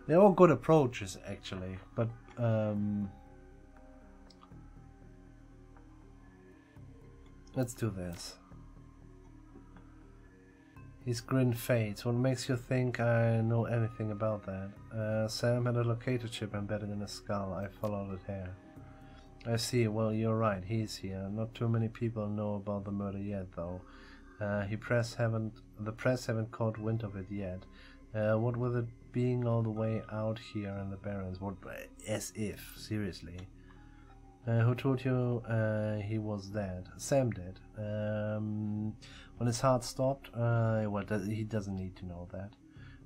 They're all good approaches actually, but let's do this. His grin fades. What makes you think I know anything about that? Sam had a locator chip embedded in his skull. I followed it here. I see. Well, you're right. He's here. Not too many people know about the murder yet, though. The press haven't caught wind of it yet. What with it being all the way out here in the Barrens? What? As if. Seriously. Who told you he was dead? Sam did. When his heart stopped, well, he doesn't need to know that.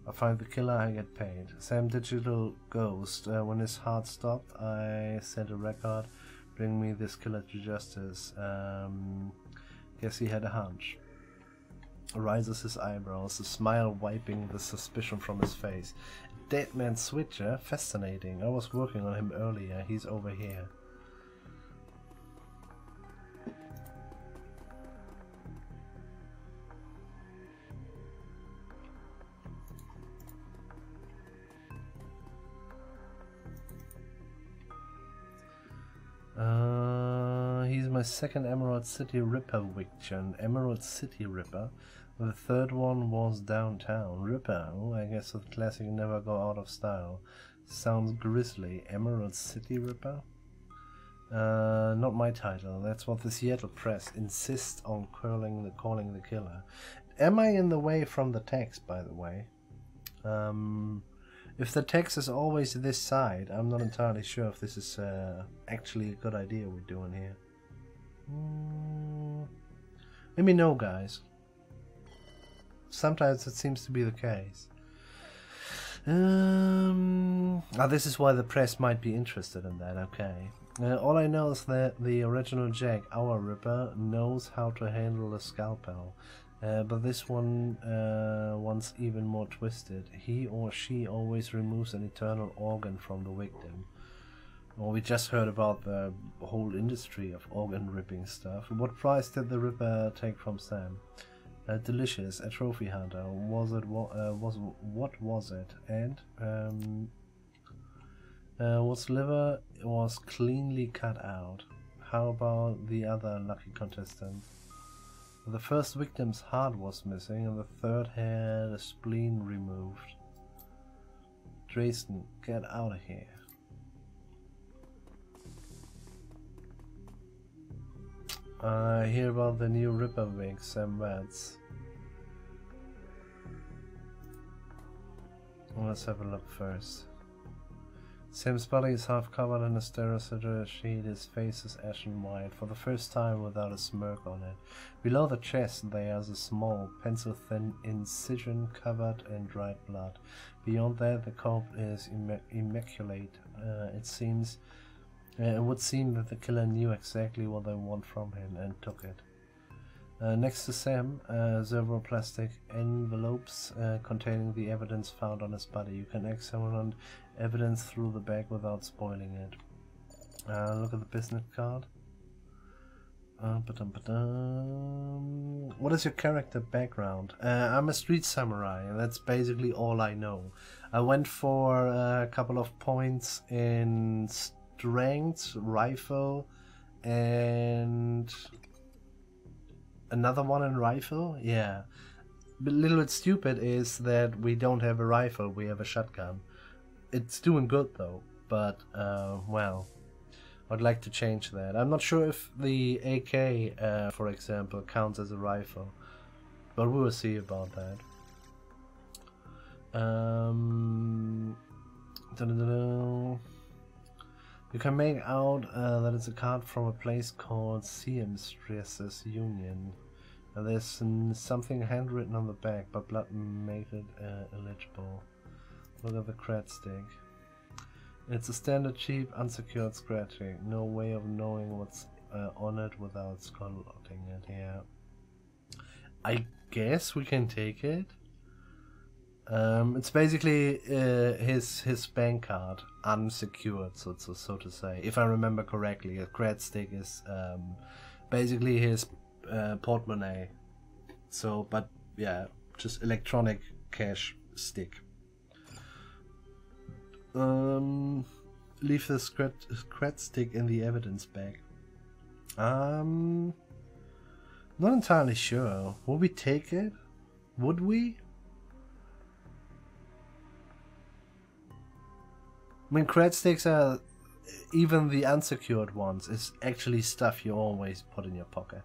I find the killer, I get paid. Sam Digital Ghost. When his heart stopped, I sent a record. Bring me this killer to justice. Guess he had a hunch. Raises his eyebrows, a smile wiping the suspicion from his face. Dead man switcher? Fascinating. I was working on him earlier. He's over here. my second Emerald City Ripper Wiction. Emerald City Ripper. The third one was Downtown Ripper. Oh, I guess the classic never go out of style. Sounds grisly. Emerald City Ripper? Not my title. That's what the Seattle Press insists on calling the killer. Am I in the way from the text, by the way? If the text is always this side, I'm not entirely sure if this is actually a good idea we're doing here. Let me know, guys. Sometimes it seems to be the case. This is why the press might be interested in that, okay. All I know is that the original Jack, our Ripper, knows how to handle a scalpel. But this one one's even more twisted. He or she always removes an internal organ from the victim. Well, we just heard about the whole industry of organ ripping stuff. What price did the Ripper take from Sam? Delicious, a trophy hunter. Was it what was it? And was liver was cleanly cut out. How about the other lucky contestant? The first victim's heart was missing, and the third had a spleen removed. Dresden, get out of here. I hear about the new Ripper wig, Sam Watts. Let's have a look first. Sam's body is half covered in a steroid sheet, his face is ashen white, for the first time without a smirk on it. Below the chest there is a small, pencil-thin incision covered in dried blood. Beyond that the corpse is immaculate. It would seem that the killer knew exactly what they want from him and took it. Next to Sam, several plastic envelopes containing the evidence found on his body. You can examine evidence through the bag without spoiling it. Look at the business card. What is your character background? I'm a street samurai, and that's basically all I know. I went for a couple of points in strength, rifle, and another one in rifle. Yeah, but a little bit stupid is that we don't have a rifle, we have a shotgun. It's doing good though, but well, I'd like to change that. I'm not sure if the AK for example counts as a rifle, but we will see about that. You can make out that it's a card from a place called Seamstresses Union. There's something handwritten on the back, but blood made it illegible. Look at the cred stick. It's a standard cheap unsecured scratching. No way of knowing what's on it without scalding it. Yeah. I guess we can take it. It's basically his bank card, unsecured, so to say. If I remember correctly, a cred stick is basically his portemonnaie. So, but yeah, just electronic cash stick. Leave the cred stick in the evidence bag. Not entirely sure. Will we take it? Would we? I mean, cred sticks are, even the unsecured ones, is actually stuff you always put in your pocket.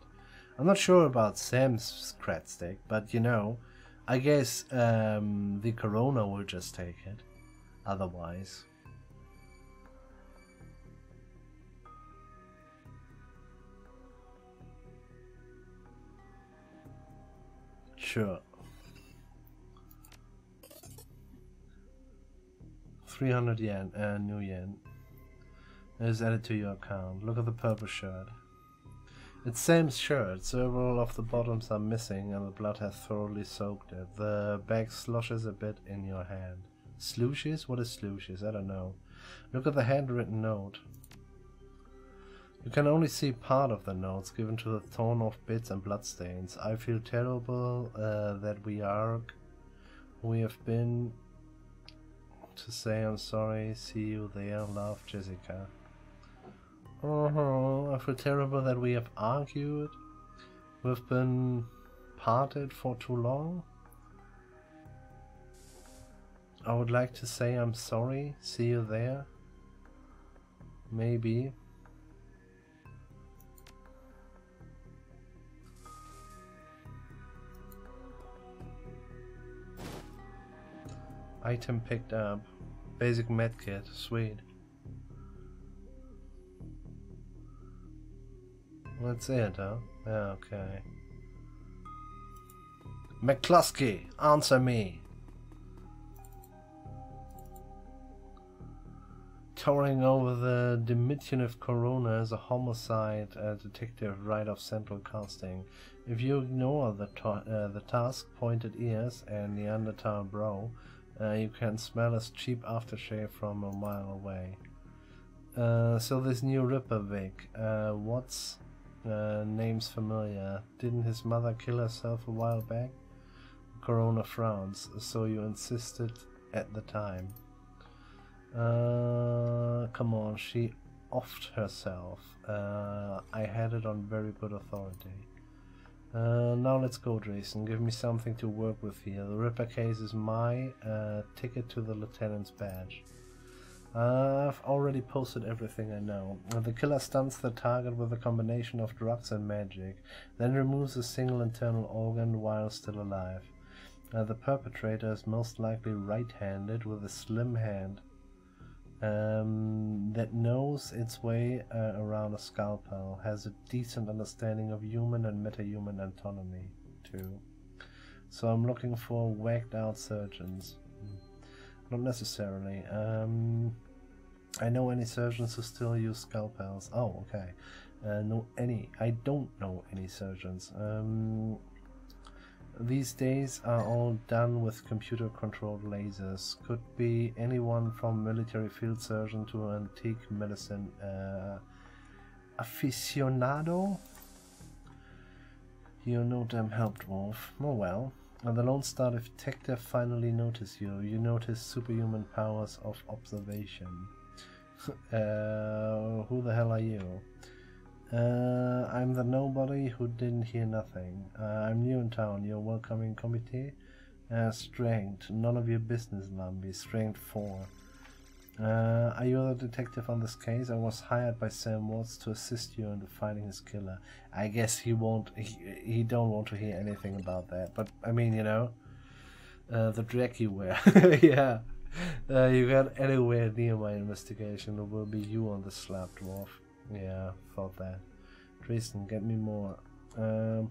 I'm not sure about Sam's cred stick, but you know, I guess the Corona will just take it. Otherwise. Sure. 300 yen, new yen. Is added to your account. Look at the purple shirt. It's Sam's shirt. Several of the bottoms are missing and the blood has thoroughly soaked it. The bag sloshes a bit in your hand. Slooshes? What is slooshes? I don't know. Look at the handwritten note. You can only see part of the notes given to the torn off bits and bloodstains. I feel terrible that we have been to say I'm sorry. See you there. Love, Jessica. I feel terrible that we have argued. We've been parted for too long. I would like to say I'm sorry. See you there. Maybe. Item picked up. Basic medkit. Sweet. That's it, huh? Okay. McCluskey, answer me. Towering over the diminutive corona is a homicide detective right off central casting. If you ignore the task, pointed ears, and Neanderthal brow, you can smell his cheap aftershave from a mile away. So this new Ripper Vic, what's name's familiar? Didn't his mother kill herself a while back? Corona frowns, so you insisted at the time. Come on, she offed herself. I had it on very good authority. Now let's go, Jason. Give me something to work with here. The Ripper case is my ticket to the lieutenant's badge. I've already posted everything I know. The killer stuns the target with a combination of drugs and magic, then removes a single internal organ while still alive. The perpetrator is most likely right-handed with a slim hand that knows its way around a scalpel, has a decent understanding of human and metahuman anatomy too. So I'm looking for whacked out surgeons. Not necessarily. I know any surgeons who still use scalpels. Oh, okay. I don't know any surgeons. These days are all done with computer-controlled lasers. Could be anyone from military field surgeon to antique medicine aficionado. You're no damn help, Dwarf. Oh well. The Lone Star Detective finally noticed you. You notice superhuman powers of observation. Who the hell are you? I'm the nobody who didn't hear nothing. I'm new in town. Your welcoming committee? Strength. None of your business, Lumpy. Strength 4. Are you the detective on this case? I was hired by Sam Watts to assist you in finding his killer. I guess he won't. He don't want to hear anything about that. But I mean, you know, the drag you wear. Yeah. You got anywhere near my investigation, it will be you on the slab, Dwarf. Yeah, thought that. Tristan, get me more.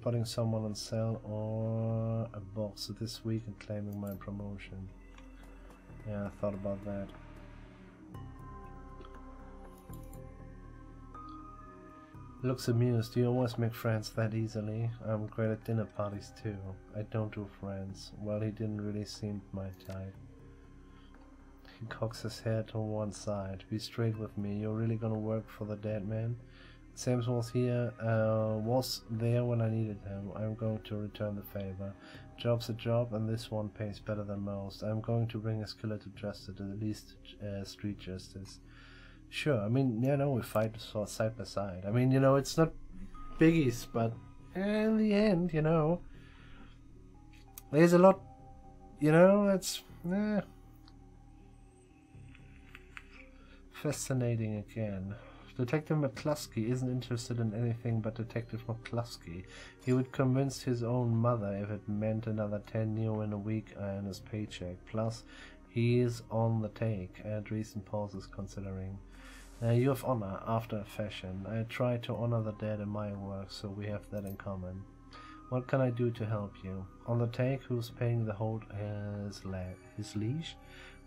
Putting someone on sale or a box this week and claiming my promotion. Yeah, I thought about that. Looks amused. You always make friends that easily. I'm great at dinner parties too. I don't do friends. Well, he didn't really seem my type. He cocks his head to one side. Be straight with me. You're really gonna work for the dead man? Sam's was there when I needed him. I'm going to return the favor. Job's a job, and this one pays better than most. I'm going to bring his killer to justice, at least street justice. Sure, I mean, you know, we fight side by side. I mean, you know, it's not biggies, but in the end, you know, there's a lot, you know, it's fascinating again. Detective McCluskey isn't interested in anything but Detective McCluskey. He would convince his own mother if it meant another 10 euro in a week in his paycheck. Plus, he is on the take. Andreessen pauses, considering. You have honor, after a fashion. I try to honor the dead in my work, so we have that in common. What can I do to help you? On the take, who's paying to hold his leash?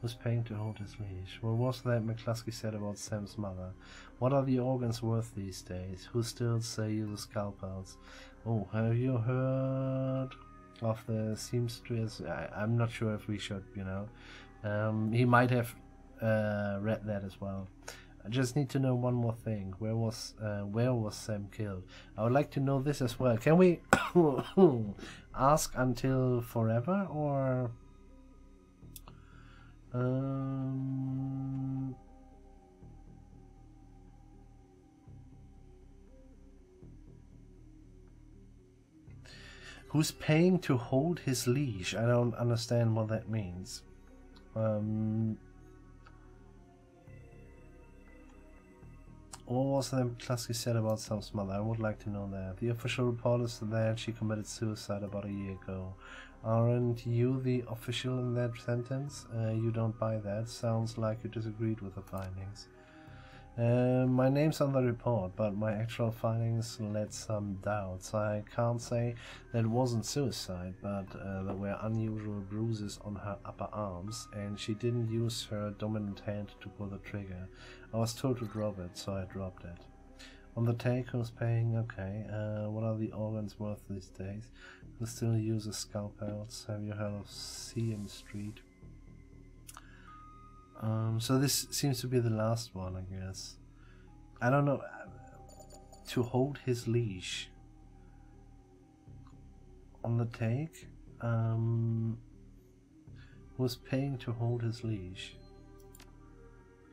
Who's paying to hold his leash? What was that McCluskey said about Sam's mother? What are the organs worth these days? Who still uses scalpels? Oh, have you heard of the seamstress? I'm not sure if we should, you know. He might have read that as well. I just need to know one more thing. Where was Sam killed? I would like to know this as well. Can we ask until forever, or Who's paying to hold his leash? I don't understand what that means. What was the Klasky said about Sam's mother? I would like to know that. The official report is that she committed suicide about a year ago. Aren't you the official in that sentence? You don't buy that. Sounds like you disagreed with the findings. My name's on the report, but my actual findings led some doubts. I can't say that it wasn't suicide, but there were unusual bruises on her upper arms, and she didn't use her dominant hand to pull the trigger. I was told to drop it, so I dropped it. On the take, who's paying? Okay. What are the organs worth these days? Who still uses scalpels? Have you heard of CM Street? So this seems to be the last one, I guess. I don't know. To hold his leash. On the take? Who's paying to hold his leash?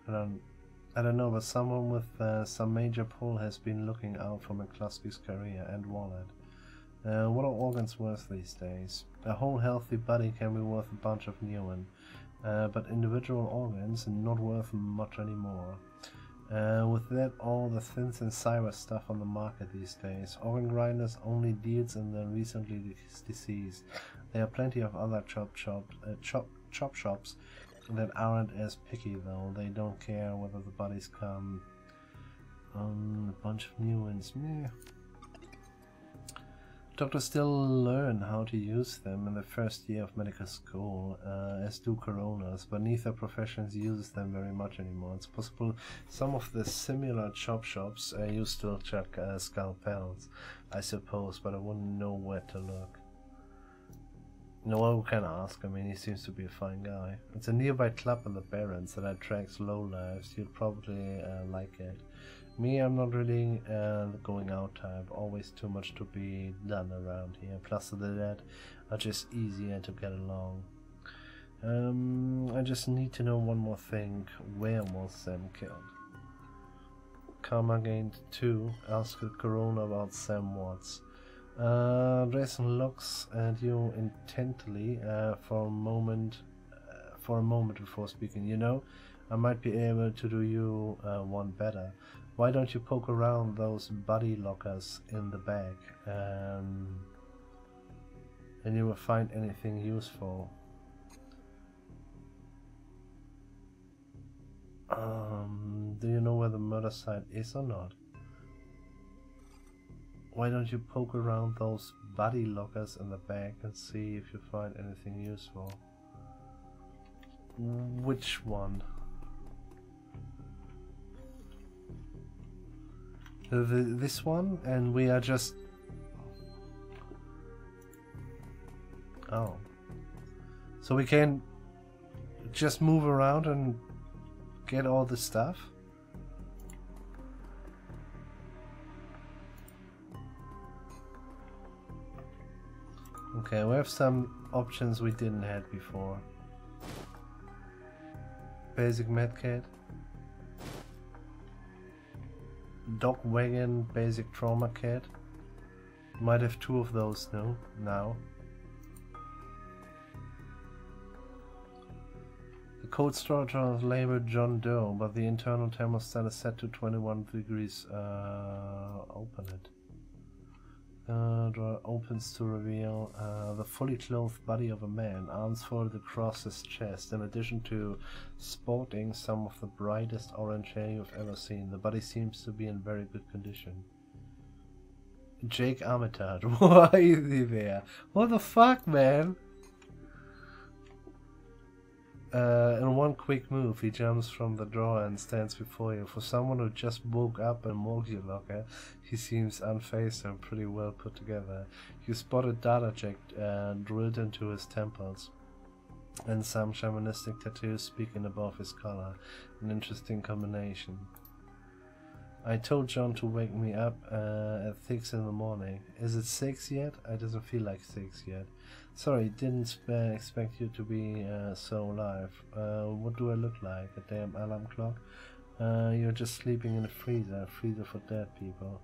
I don't know, but someone with some major pull has been looking out for McCluskey's career and wallet. What are organs worth these days? A whole healthy body can be worth a bunch of new ones. But individual organs are not worth much anymore. With that, all the thins and cyber stuff on the market these days. Organ grinders only deals in the recently deceased. There are plenty of other chop shops that aren't as picky though. They don't care whether the bodies come. A bunch of new ones. Meh. Doctors still learn how to use them in the first year of medical school, as do coroners, but neither professions uses them very much anymore. It's possible some of the similar chop shops used to check scalpels, I suppose, but I wouldn't know where to look. No one can ask. I mean, he seems to be a fine guy. It's a nearby club in the Barrens that attracts lowlifes. You'd probably like it. Me, I'm not really the going out type. Always too much to be done around here. Plus the dead are just easier to get along. I just need to know one more thing. Where was Sam killed? Karma gained 2. Ask Corona about Sam Watts. Jason looks at you intently for a moment before speaking. You know, I might be able to do you one better. Why don't you poke around those body lockers in the bag, and you will find anything useful. Do you know where the murder site is or not? Why don't you poke around those body lockers in the bag and see if you find anything useful? Which one? This one? And we are just... Oh. So we can just move around and get all the stuff? Okay, we have some options we didn't have before. Basic medkit. Dog wagon, basic trauma kit. Might have 2 of those now. The cold storage is labeled John Doe, but the internal thermostat is set to 21 degrees. Open it. Drawer opens to reveal the fully clothed body of a man, arms folded across his chest. In addition to sporting some of the brightest orange hair you've ever seen, the body seems to be in very good condition. Jake Armitage, why is he there? What the fuck, man? In one quick move, he jumps from the drawer and stands before you. For someone who just woke up in Morgue Locker, he seems unfazed and pretty well put together. You spot a data jack drilled into his temples, and some shamanistic tattoos speaking above his collar. An interesting combination. I told John to wake me up at 6 in the morning. Is it 6 yet? It doesn't feel like 6 yet. Sorry, didn't expect you to be so alive. What do I look like? A damn alarm clock? You're just sleeping in a freezer. A freezer for dead people.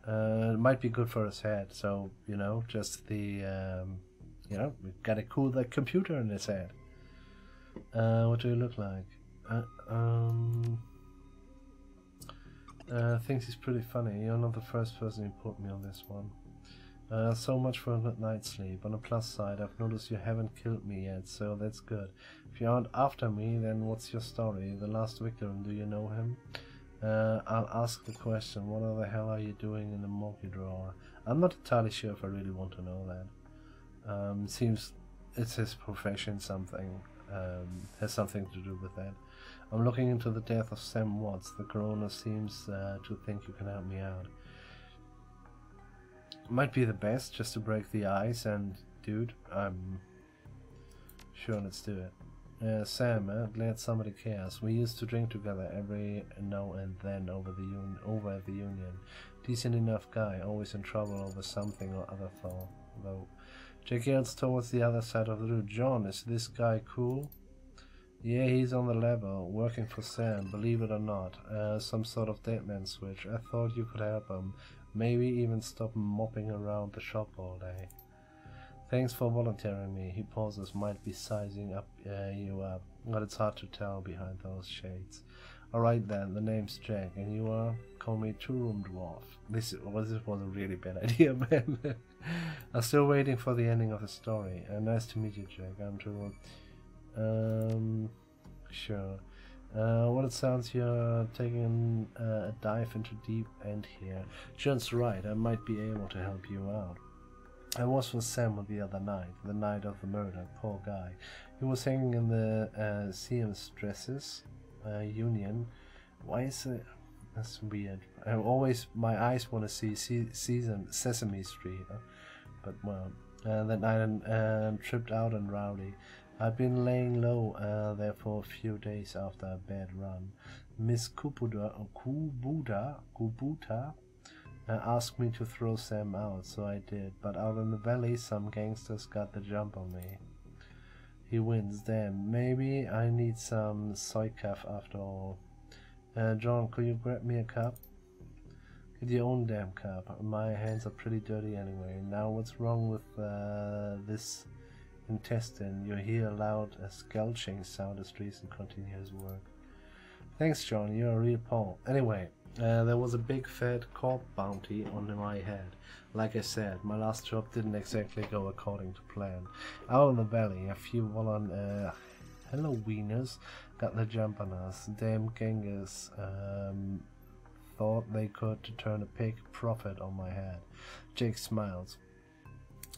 It might be good for his head, so, you know, just the, you know, we've got to cool the computer in his head. What do you look like? Thinks he's pretty funny. You're not the first person who put me on this one. So much for a good night's sleep. On the plus side, I've noticed you haven't killed me yet, so that's good. If you aren't after me, then what's your story? The last victim, do you know him? I'll ask the question, what the hell are you doing in the monkey drawer? I'm not entirely sure if I really want to know that. Seems it's his profession, something, has something to do with that. I'm looking into the death of Sam Watts. The coroner seems to think you can help me out. Might be the best, just to break the ice, and dude, I'm sure, let's do it. Sam, glad somebody cares. We used to drink together every now and then over at the Union. Decent enough guy, always in trouble over something or other though. Jake yells towards the other side of the room. John, is this guy cool? Yeah, he's on the level, working for Sam, believe it or not. Some sort of dead man switch. I thought you could help him. Maybe even stop mopping around the shop all day. Thanks for volunteering me. He pauses, might be sizing up you up, but it's hard to tell behind those shades. Alright then, the name's Jack, and you are? Call me Two-Room Dwarf. This was a really bad idea, man. I'm still waiting for the ending of the story. Nice to meet you, Jack. I'm Two-Room. Sure. What it sounds, you're taking a dive into deep end here. John's right, I might be able to help you out. I was with Sam the other night, the night of the murder, poor guy. He was hanging in the seamstresses union. Why is it? That's weird. My eyes want to see Sesame Street, but well. That night I tripped out on Rowdy. I'd been laying low there for a few days after a bad run. Miss Kubuta asked me to throw Sam out, so I did, but out in the valley some gangsters got the jump on me. He wins, damn. Maybe I need some soy cuff after all. John, could you grab me a cup? Get your own damn cup. My hands are pretty dirty anyway. Now what's wrong with this intestine? You hear a loud squelching sound as Jason continues work. Thanks, John, you're a real pal. Anyway, there was a big fat corp bounty on my head. Like I said, my last job didn't exactly go according to plan. Out in the valley, a few Halloweeners got the jump on us. Damn gangers thought they could turn a big profit on my head. Jake smiles.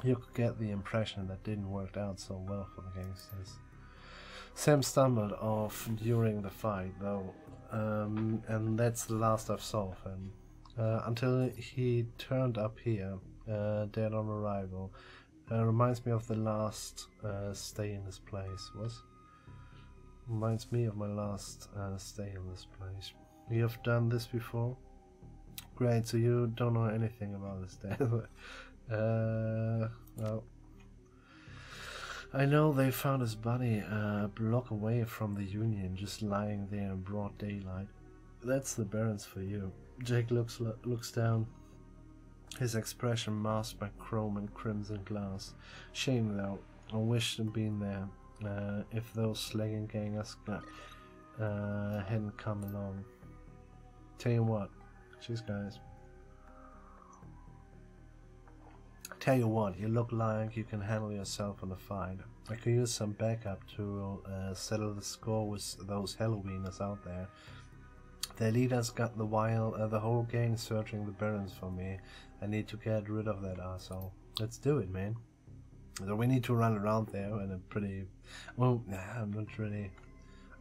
You could get the impression that didn't work out so well for the gangsters. Sam stumbled off during the fight, though, and that's the last I saw of him. Until he turned up here, dead on arrival. Reminds me of the last stay in this place. Reminds me of my last stay in this place. You have done this before? Great, so you don't know anything about this death. Well, I know they found his body a block away from the Union, just lying there in broad daylight. That's the Barrens for you. Jake looks down, his expression masked by chrome and crimson glass. Shame though, I wish I'd been there, if those slagging gangers hadn't come along. Tell you what, cheers guys. Tell you what, you look like you can handle yourself in a fight. I could use some backup to settle the score with those Halloweeners out there. Their leaders got the whole gang searching the Barrens for me. I need to get rid of that arsehole. Let's do it, man. So we need to run around there in a pretty... Well, I'm not really...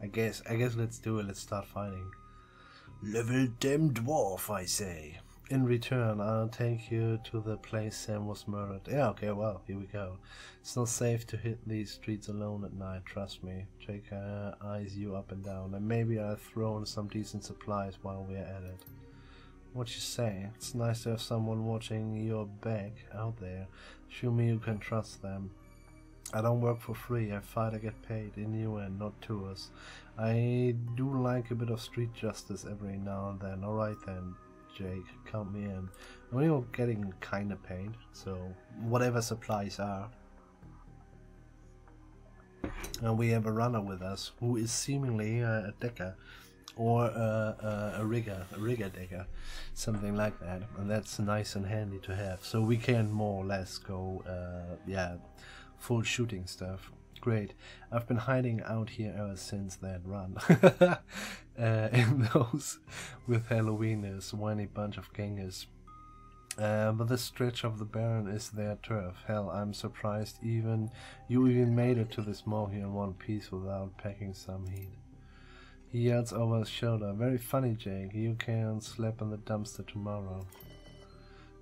I guess let's do it. Let's start fighting. Level damn dwarf, I say. In return, I'll take you to the place Sam was murdered. Yeah, okay, well, here we go. It's not safe to hit these streets alone at night, trust me. Jake eyes you up and down, and maybe I'll throw in some decent supplies while we're at it. What you say? It's nice to have someone watching your back out there. Show me you can trust them. I don't work for free, I fight, I get paid, in UN, not tours. I do like a bit of street justice every now and then. Alright then. Jake. Count me in. I'm only getting kind of paid, so whatever supplies are. And we have a runner with us who is seemingly a decker or a rigger decker, something like that, and that's nice and handy to have. So we can more or less go, yeah, full shooting stuff. Great. I've been hiding out here ever since that run. In those with Halloween is whiny bunch of gangers. But this stretch of the Barren is their turf. Hell, I'm surprised you even made it to this mall here in one piece without packing some heat. He yells over his shoulder. Very funny, Jake. You can slap in the dumpster tomorrow.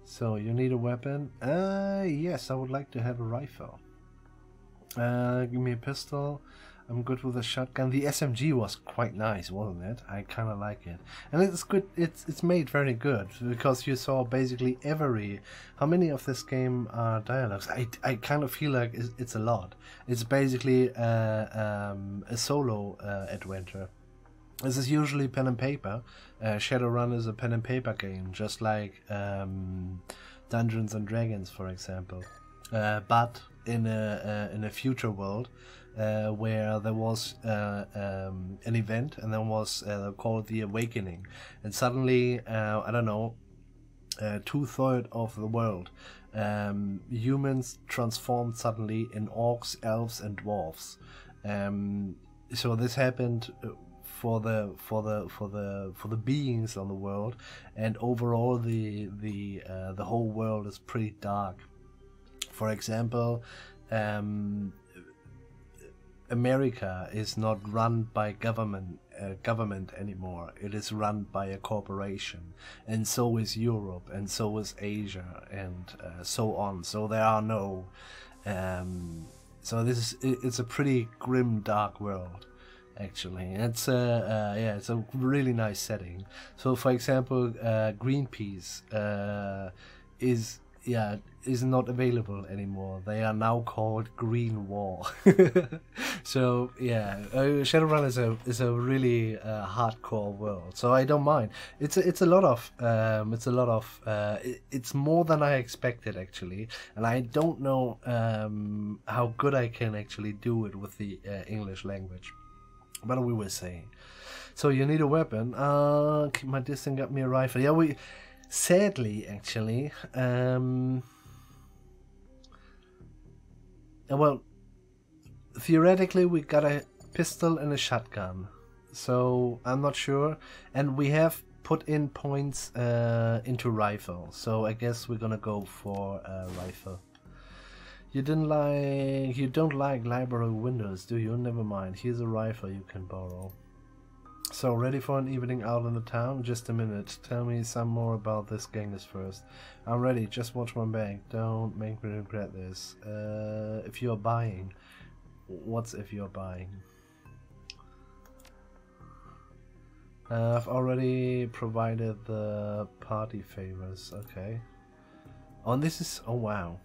So, you need a weapon? Yes, I would like to have a rifle. Give me a pistol. I'm good with a shotgun. The SMG was quite nice, wasn't it? I kind of like it, and it's good. It's made very good because you saw basically every. How many of this game are dialogues? I kind of feel like it's a lot. It's basically a solo adventure. This is usually pen and paper. Shadowrun is a pen and paper game, just like Dungeons and Dragons, for example. But in a future world where there was an event, and then was called the Awakening, and suddenly I don't know, 2/3 of the world, humans transformed suddenly in orcs, elves, and dwarves. So this happened for the beings on the world, and overall the whole world is pretty dark. For example, America is not run by government anymore. It is run by a corporation, and so is Europe, and so is Asia, and so on. So there are no. So it's a pretty grim, dark world. Actually, it's yeah, it's a really nice setting. So, for example, Greenpeace is not available anymore. They are now called Green War. So yeah, Shadowrun is a really hardcore world. So I don't mind. It's a lot of it's more than I expected actually, and I don't know how good I can actually do it with the English language. But we will see. So you need a weapon. Keep my distance, got me a rifle. Yeah, we sadly actually. Well, theoretically we got a pistol and a shotgun. So I'm not sure, and we have put in points into rifle. So I guess we're gonna go for a rifle. You don't like library windows, do you? Never mind. Here's a rifle you can borrow. So, ready for an evening out in the town? Just a minute. Tell me some more about this gangus first. I'm ready. Just watch my bag. Don't make me regret this. If you're buying. What's if you're buying? I've already provided the party favors. Okay. Oh, and this is... Oh, wow.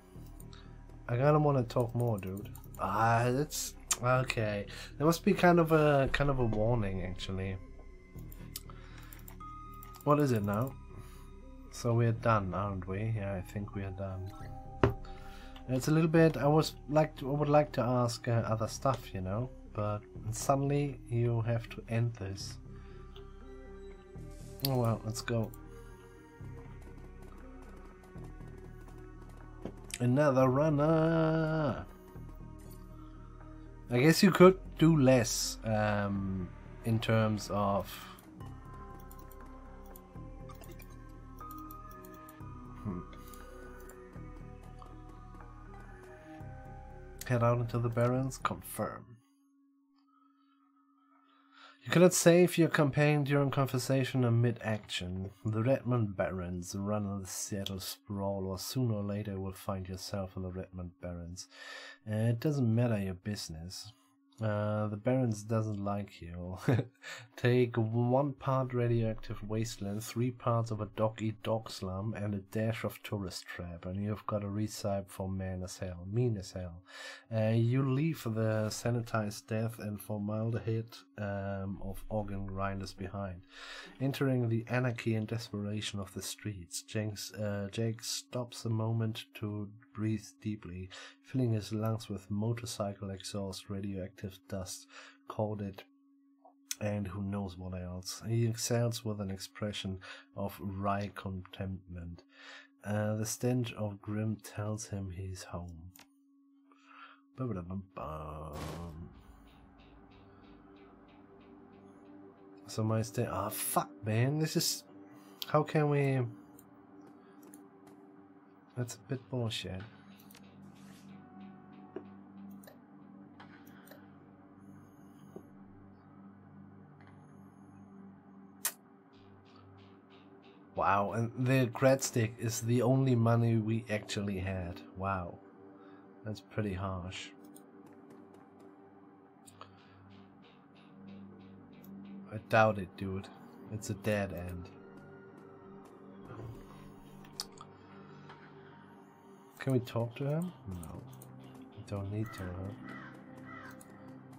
I kind of want to talk more, dude. That's okay. There must be kind of a warning, actually. What is it now? So we're done, aren't we? Yeah, I think we are done. It's a little bit. I would like to ask other stuff, you know, but suddenly you have to end this. Oh well, let's go. Another runner. I guess you could do less in terms of head out into the Barrens. Confirm. You cannot save your campaign during conversation or mid-action. The Redmond Barrens run on the Seattle sprawl, or sooner or later you will find yourself in the Redmond Barrens. It doesn't matter your business. The Barons doesn't like you. Take 1 part radioactive wasteland, 3 parts of a dog-eat-dog slum, and a dash of tourist trap, and you've got a recipe for mean as hell. You leave the sanitized death and formaldehyde of organ grinders behind. Entering the anarchy and desperation of the streets, Jake stops a moment to breathe deeply, filling his lungs with motorcycle exhaust, radioactive dust, corded, and who knows what else. He exhales with an expression of wry contentment. The stench of grim tells him he's home. So my fuck, man, this is... How can we... That's a bit bullshit. Wow, and the grad stick is the only money we actually had. Wow. That's pretty harsh. I doubt it, dude. It's a dead end. Can we talk to him? No. We don't need to, huh?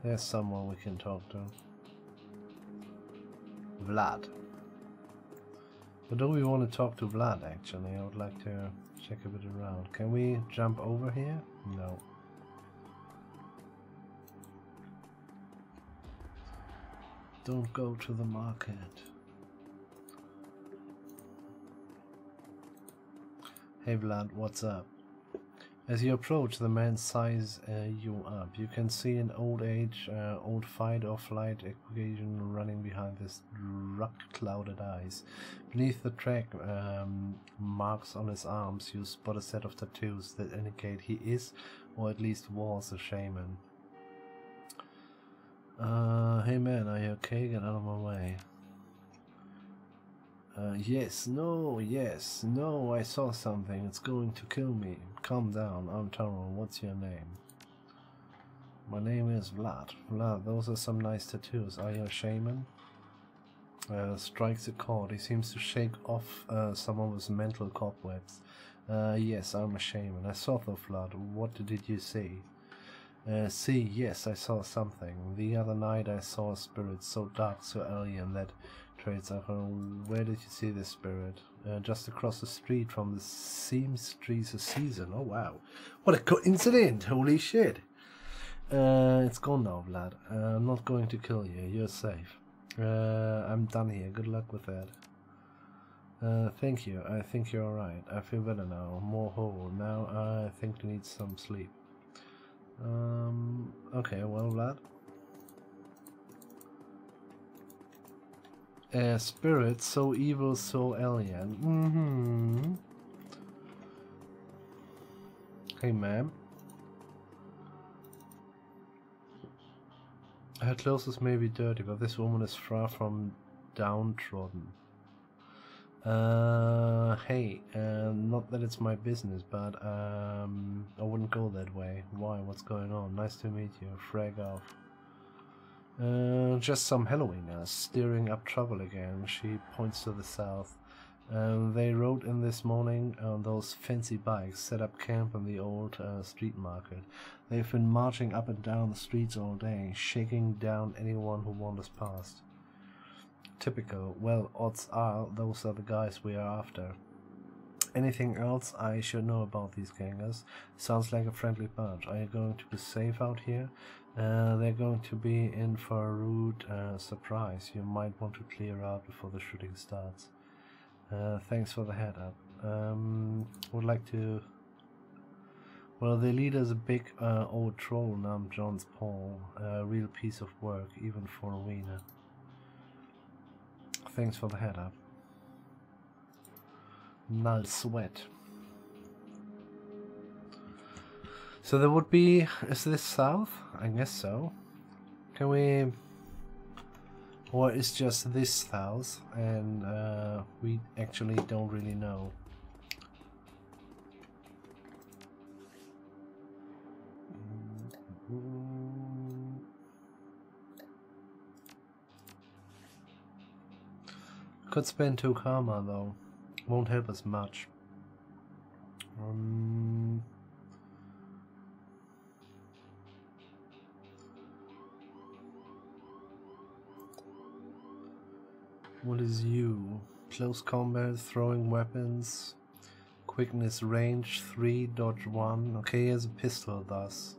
There's someone we can talk to. Vlad. But do we want to talk to Vlad, actually? I would like to check a bit around. Can we jump over here? No. Don't go to the market. Hey Vlad, what's up? As you approach, the man sighs you up. You can see an old fight or flight equation running behind his drug-clouded eyes. Beneath the track marks on his arms, you spot a set of tattoos that indicate he is, or at least was, a shaman. Hey man, are you okay? Get out of my way. Yes, no, I saw something. It's going to kill me. Calm down, I'm Taro. What's your name? My name is Vlad. Vlad, those are some nice tattoos. Are you a shaman? Strikes a chord. He seems to shake off some of his mental cobwebs. Yes, I'm a shaman. I saw the Vlad. What did you see? Yes, I saw something. The other night I saw a spirit so dark, so alien that trades up. Where did you see this spirit? Just across the street from the seamstress season. Oh wow, what a coincidence! Holy shit! It's gone now, Vlad. I'm not going to kill you. You're safe. I'm done here. Good luck with that. Thank you. I think you're alright. I feel better now. More whole. Now I think I need some sleep. Okay, well, Vlad. Spirit, so evil, so alien. Hey, ma'am. Her clothes may be dirty, but this woman is far from downtrodden. Hey, not that it's my business, but I wouldn't go that way. Why? What's going on? Nice to meet you. Frag off. Just some Halloweeners stirring up trouble again. She points to the south. They rode in this morning on those fancy bikes, set up camp in the old street market. They've been marching up and down the streets all day, shaking down anyone who wanders past. Typical. Well, odds are those are the guys we are after. Anything else I should know about these gangers? Sounds like a friendly bunch. Are you going to be safe out here? They're going to be in for a rude surprise. You might want to clear out before the shooting starts. Thanks for the head up. Would like to... Well, the leader's a big old troll named John's Paul. A real piece of work, even for a wiener. Thanks for the head up. Null sweat. So there would be... Is this south? I guess so. Can we... Or is just this south and we actually don't really know. Could spend 2 karma though. Won't help us much. What is you? Close combat, throwing weapons, quickness, range 3, dodge 1. Okay, he has a pistol thus.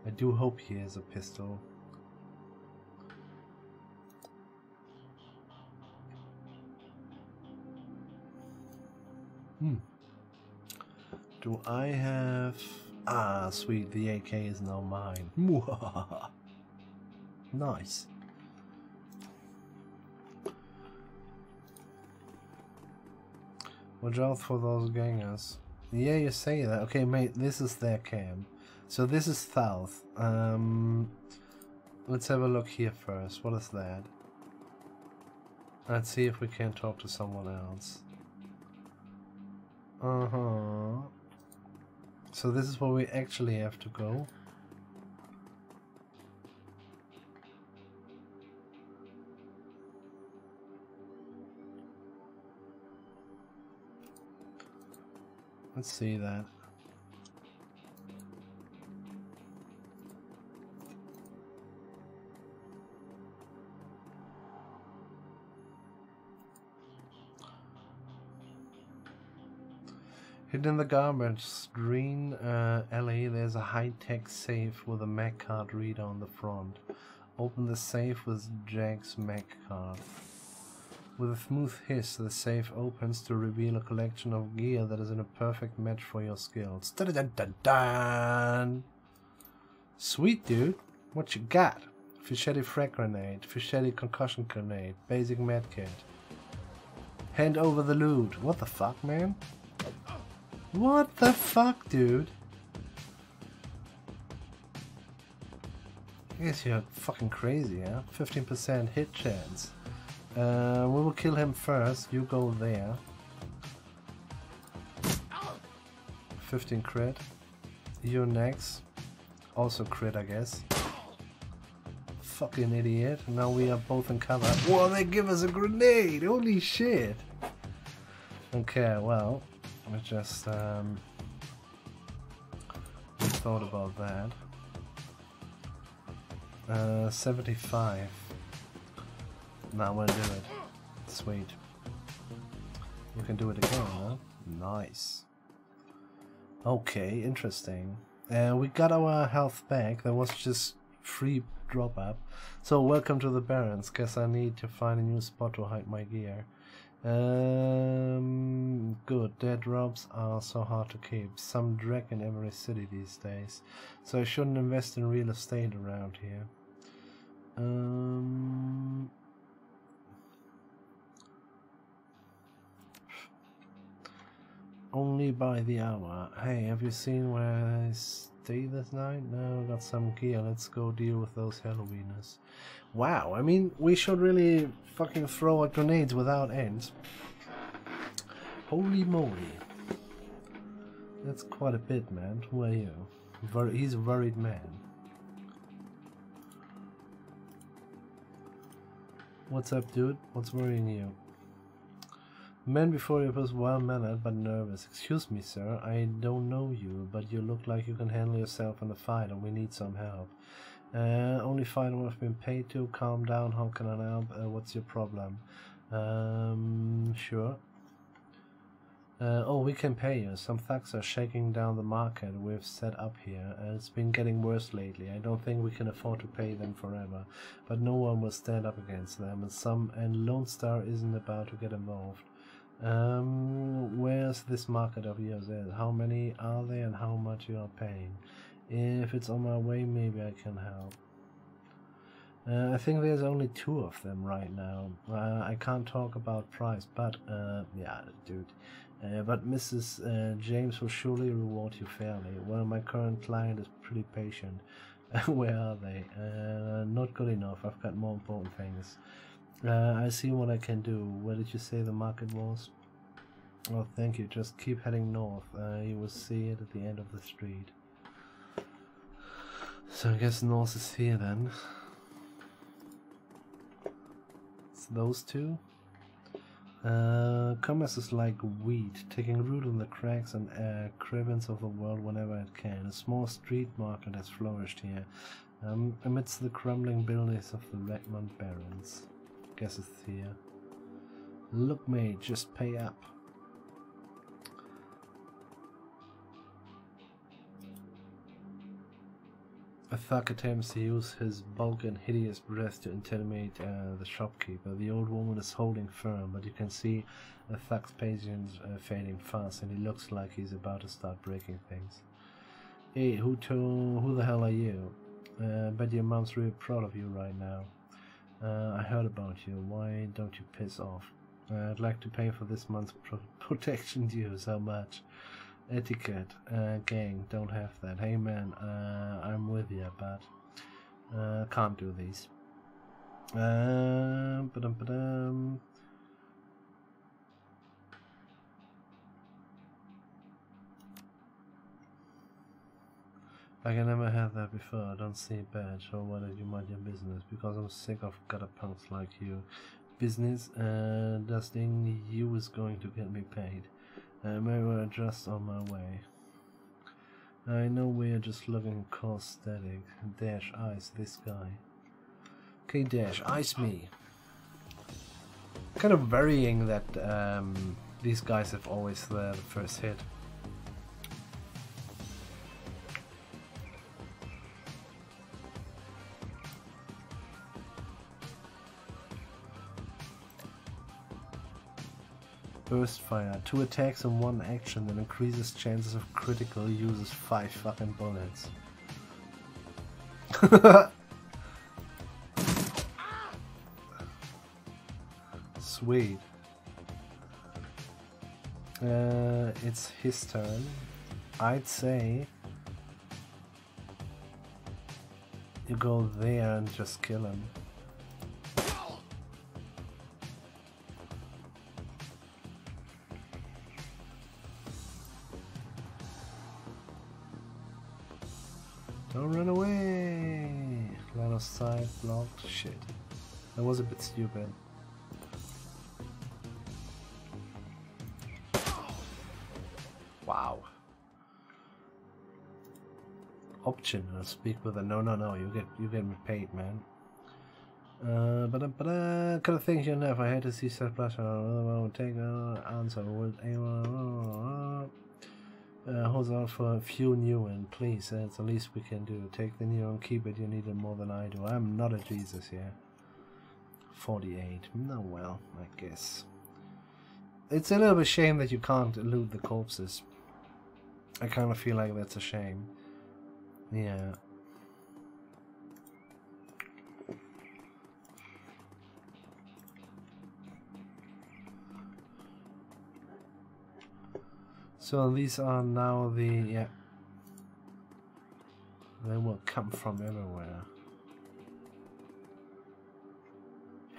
I do hope he has a pistol. Do I have... Ah, sweet, the AK is now mine. Nice. Watch out for those gangers. Yeah, you say that. Okay, mate, this is their camp. So this is south. Let's have a look here first. What is that? Let's see if we can talk to someone else. So this is where we actually have to go. Let's see that. Hidden in the garbage green alley, there's a high-tech safe with a Mac card reader on the front. Open the safe with Jack's Mac card. With a smooth hiss, the safe opens to reveal a collection of gear that is in a perfect match for your skills. Dun -dun -dun -dun. Sweet, dude. What you got? Fischetti frag grenade, Fischetti concussion grenade, basic medkit. Hand over the loot. What the fuck, man? What the fuck, dude? I guess you're fucking crazy, huh? 15% hit chance. We will kill him first. You go there. 15 crit. You next. Also crit, I guess. Fucking idiot. Now we are both in cover. Whoa, they give us a grenade! Holy shit! Okay, well, I just thought about that. 75. Now we'll do it. Sweet. You can do it again, huh? Nice. Okay, interesting. We got our health back. There was just free drop up. So welcome to the Barrens. Guess I need to find a new spot to hide my gear. Good. Dead drops are so hard to keep. Some dreck in every city these days. So I shouldn't invest in real estate around here. Only by the hour. Hey, have you seen where I stay this night? No, got some gear. Let's go deal with those Halloweeners. Wow, I mean, we should really fucking throw out grenades without end. Holy moly. That's quite a bit, man. Who are you? He's a worried man. What's up, dude? What's worrying you? The man before you was well-mannered but nervous. Excuse me, sir. I don't know you, but you look like you can handle yourself in a fight and we need some help. Only fighter we've been paid to. Calm down. How can I help? What's your problem? Sure. Oh, we can pay you. Some thugs are shaking down the market we've set up here. It's been getting worse lately. I don't think we can afford to pay them forever, but no one will stand up against them, and Lone Star isn't about to get involved. Where's this market of yours at? How many are there and how much you are paying? If it's on my way, maybe I can help. I think there's only 2 of them right now. I can't talk about price, but yeah, dude. But Mrs. James will surely reward you fairly. Well, my current client is pretty patient. Where are they? Not good enough. I've got more important things. I see what I can do. Where did you say the market was? Oh, thank you. Just keep heading north. You will see it at the end of the street. So I guess north is here then. It's those 2. Commerce is like wheat, taking root in the cracks and crevices of the world whenever it can. A small street market has flourished here, amidst the crumbling buildings of the Redmond Barons. Guess it's here. Look, mate, just pay up. A thug attempts to use his bulk and hideous breath to intimidate the shopkeeper. The old woman is holding firm, but you can see the thug's patience fading fast, and he looks like he's about to start breaking things. Hey, who the hell are you? Bet your mom's really proud of you right now. I heard about you. Why don't you piss off? I'd like to pay for this month's protection dues. How much? Etiquette, gang, don't have that. Hey man, I'm with you, but can't do these. Ba-dum. Like I never had that before. I don't see it bad. So why did you mind your business? Because I'm sick of gutter punks like you. Business, dusting you is going to get me paid. Maybe we're just on my way. I know we're just looking cost static. Dash, ice this guy. Okay, Dash, ice me. Kind of worrying that these guys have always the first hit. Burst fire. 2 attacks in 1 action that increases chances of critical, uses 5 fucking bullets. Sweet. It's his turn. I'd say you go there and just kill him. Don't run away! Line of sight blocked. Shit. That was a bit stupid. Wow. Option. I'll speak with a no. You get me paid, man. But I could have think enough. I had to see such flash. I would take an answer. Would anyone? Hold on for a few new and please, that's the least we can do. Take the new and keep it, you need it more than I do. I'm not a Jesus here. 48. No, well, I guess. It's a little bit shame that you can't loot the corpses. I kind of feel like that's a shame. Yeah. So these are now the, yeah, they will come from everywhere.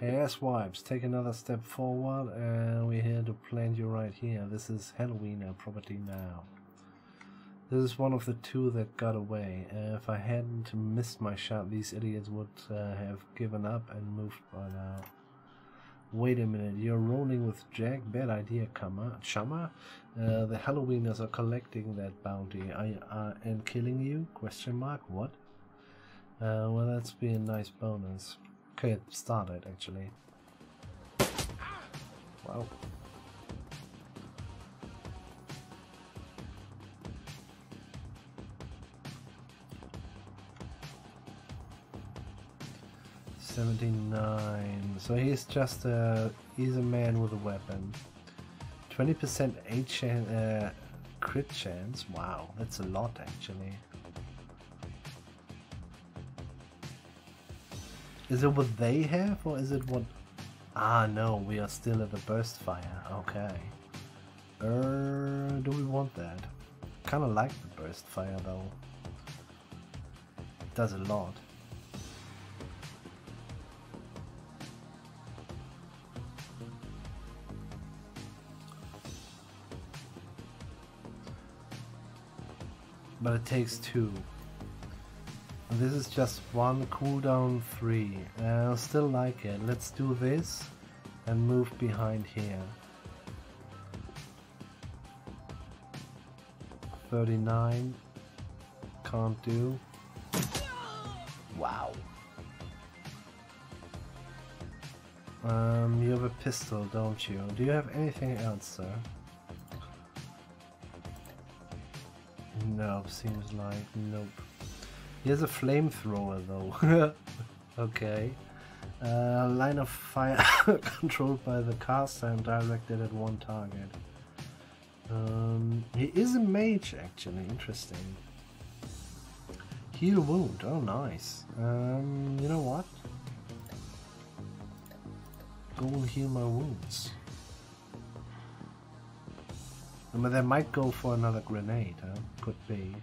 Hey, asswipes, take another step forward and we're here to plant you right here. This is Halloween property now. This is one of the 2 that got away. If I hadn't missed my shot, these idiots would have given up and moved by now. Wait a minute, you're rolling with Jack? Bad idea, chummer. The Halloweeners are collecting that bounty and killing you? Question mark? What? Well, that's be a nice bonus. Okay, it started actually. Wow. $79. So he's just he's a man with a weapon. 20% crit chance. Wow, that's a lot actually. Is it what they have or is it what? Ah no, we are still at the burst fire. Okay. Do we want that? Kind of like the burst fire though. It does a lot. But it takes 2. And this is just 1, cooldown 3. I still like it. Let's do this. and move behind here. 39. Can't do. Wow. You have a pistol, don't you? Do you have anything else, sir? No, seems like nope. He has a flamethrower though. Okay. Line of fire controlled by the caster and directed at one target. He is a mage actually, interesting. Heal wound, oh nice. You know what? Go and heal my wounds. But they might go for another grenade, huh? Could be.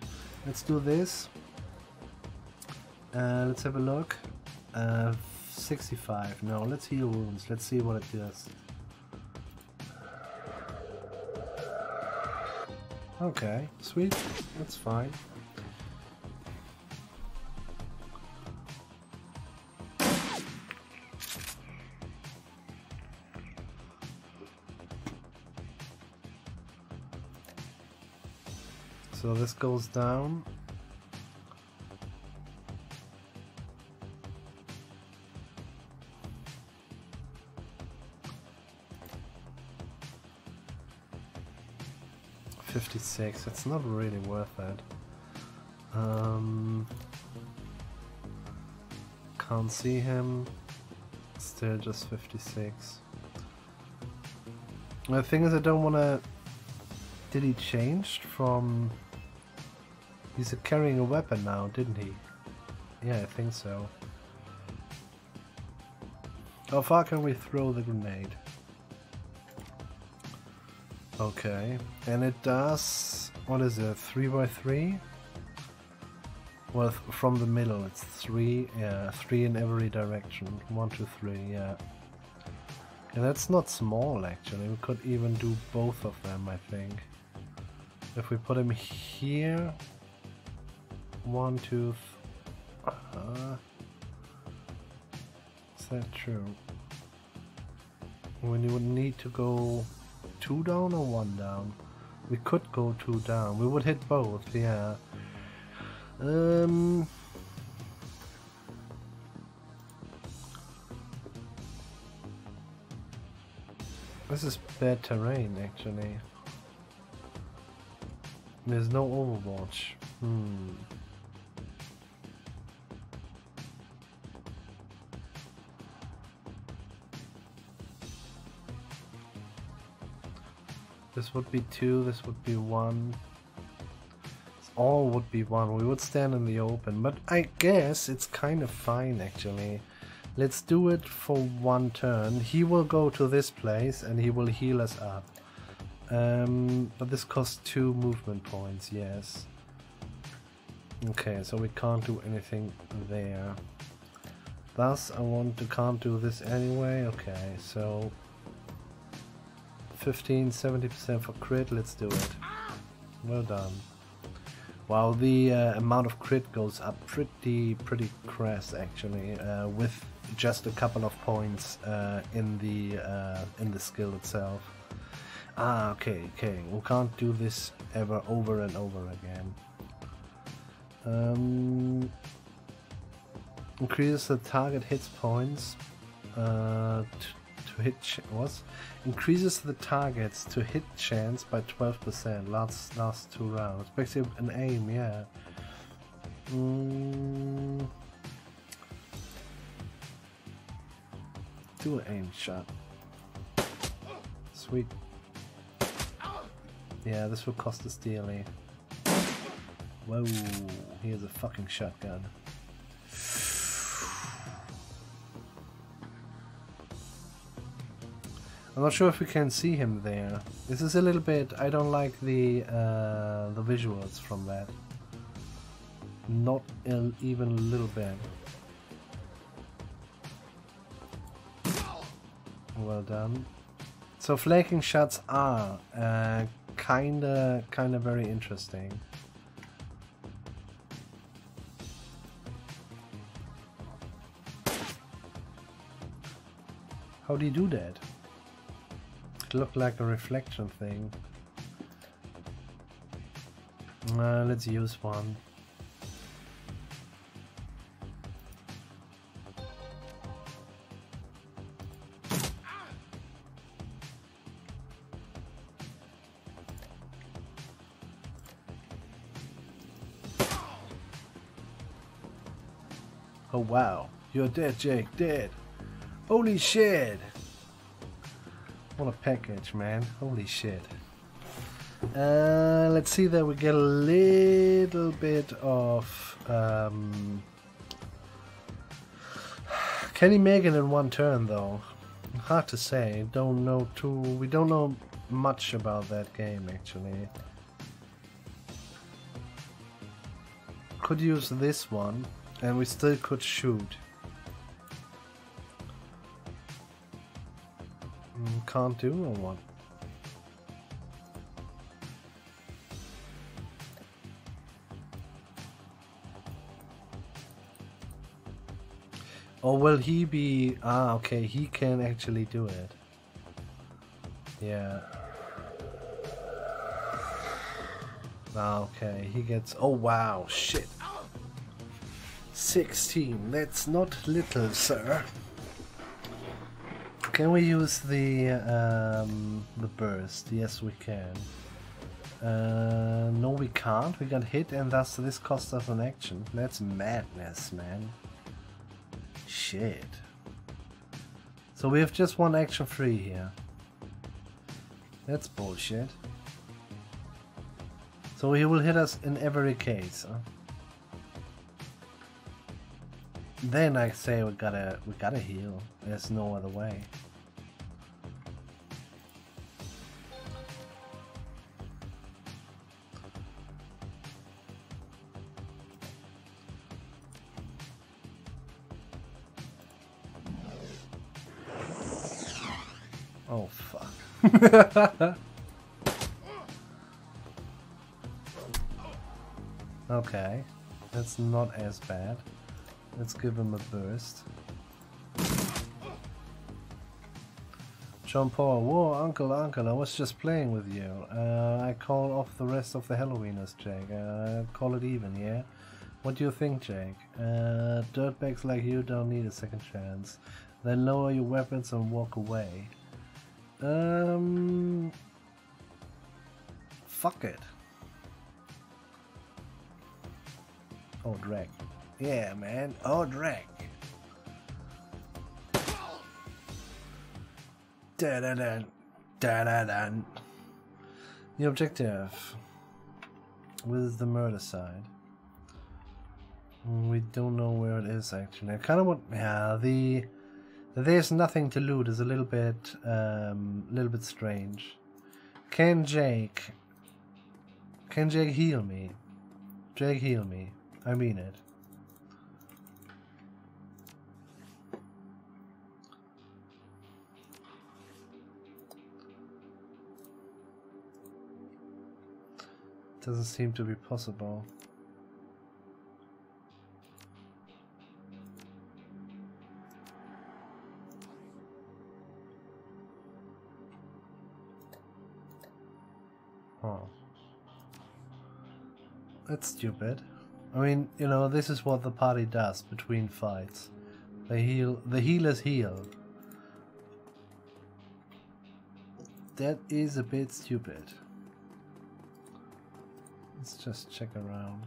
Let's do this. Let's have a look. 65. No, let's heal wounds. Let's see what it does. Okay, sweet. That's fine. So this goes down. $56. It's not really worth it. Can't see him. Still just 56. The thing is, I don't want to. Did he change from? He's carrying a weapon now, didn't he? Yeah, I think so. How far can we throw the grenade? Okay, and it does, what is it, 3x3? Well, from the middle it's 3, yeah, 3 in every direction, 1, 2, 3, yeah. And that's not small actually, we could even do both of them I think. If we put him here, 1, 2, is that true? When you would need to go 2 down or 1 down? We could go 2 down. We would hit both, yeah. This is bad terrain actually. There's no overwatch. This would be 2, this would be 1. All would be 1. We would stand in the open, but I guess it's kind of fine actually. Let's do it for 1 turn. He will go to this place and he will heal us up. But this costs 2 movement points, yes. Okay, so we can't do anything there. Thus, can't do this anyway. Okay, so 15, 70% for crit, let's do it. Well done. Wow, the amount of crit goes up pretty crass actually, with just a couple of points in the skill itself. Ah, okay, we can't do this ever over and over again. Increases the target hits points to hit increases the targets to hit chance by 12%. Last 2 rounds. Basically an aim, yeah. Do an aim shot. Sweet. Yeah, this will cost us dearly. Whoa, here's a fucking shotgun. I'm not sure if we can see him there. This is a little bit. I don't like the visuals from that. Not even a little bit. Well done. So flanking shots are kinda very interesting. How do you do that? looked like a reflection thing. Let's use one. Oh wow, you're dead, Jake, dead. Holy shit. What a package, man. Holy shit. Let's see that we get a little bit of... Can he make it in one turn, though? Hard to say. We don't know much about that game, actually. Could use this one, and we still could shoot. Can't do or what? Or will he be... Ah, okay, he can actually do it. Yeah. Ah, okay, he gets... Oh, wow, shit. 16, that's not little, sir. Can we use the burst? Yes, we can. No, we can't. We got hit, and thus this cost us an action. That's madness, man. Shit. So we have just one action free here. That's bullshit. So he will hit us in every case. Huh? Then I say we gotta heal. There's no other way. Oh fuck. Okay, that's not as bad. Let's give him a burst. John Paul, whoa, uncle, I was just playing with you. I call off the rest of the Halloweeners, Jake. Call it even, yeah? What do you think, Jake? Dirtbags like you don't need a second chance. Then lower your weapons and walk away. Fuck it. Oh, drag. Yeah, man. Oh, drag. Da-da-dun. Da-da-dun. The objective with the murder side. We don't know where it is actually. I kind of want... Yeah, there's nothing to loot is a little bit strange. Can Jake heal me? Jake, heal me. I mean it. Doesn't seem to be possible. Huh. That's stupid. I mean, you know, this is what the party does between fights. They heal. The healers heal. That is a bit stupid. Let's just check around.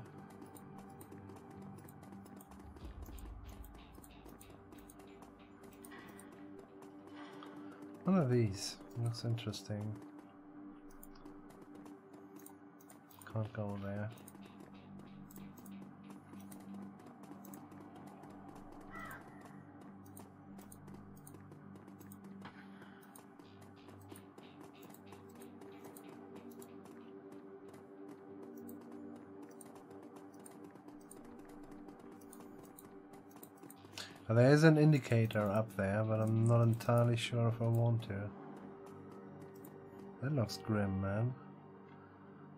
One of these looks interesting. Can't go there. There is an indicator up there, but I'm not entirely sure if I want to. That looks grim, man.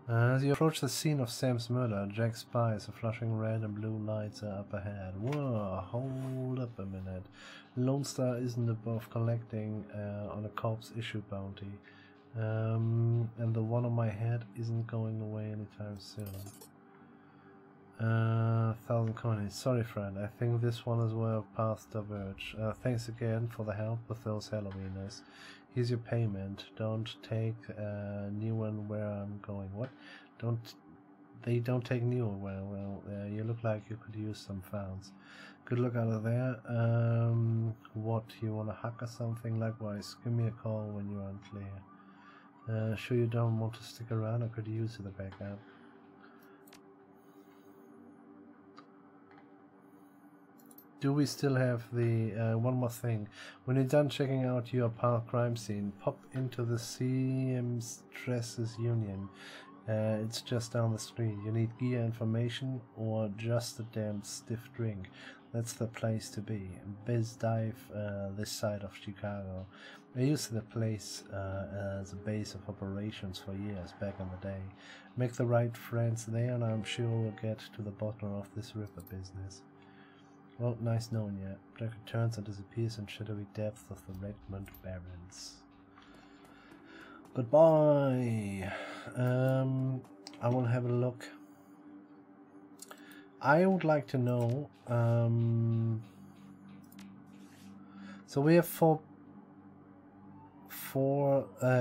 As you approach the scene of Sam's murder, Jack spies a flashing red and blue lights are up ahead. Whoa, hold up a minute. Lone Star isn't above collecting on a corpse issue bounty. And the one on my head isn't going away anytime soon. 1,000 coins. Sorry, friend. I think this one is where paths diverge. Thanks again for the help with those Halloweeners. Here's your payment. Don't take new one where I'm going. What? They don't take new one. Well, you look like you could use some funds. Good luck out of there. What? You want a hug or something? Likewise, give me a call when you're unclear. Sure you don't want to stick around? I could use the backup. Do we still have the one more thing? When you're done checking out your park crime scene, pop into the Seamstresses Union. It's just down the street. You need gear information or just a damn stiff drink. That's the place to be. Biz dive this side of Chicago. I used the place as a base of operations for years back in the day. Make the right friends there and I'm sure we'll get to the bottom of this river business. Well, nice knowing you. Black returns and disappears in shadowy depths of the Redmond Barrens. Goodbye. I will have a look. I would like to know. So we have four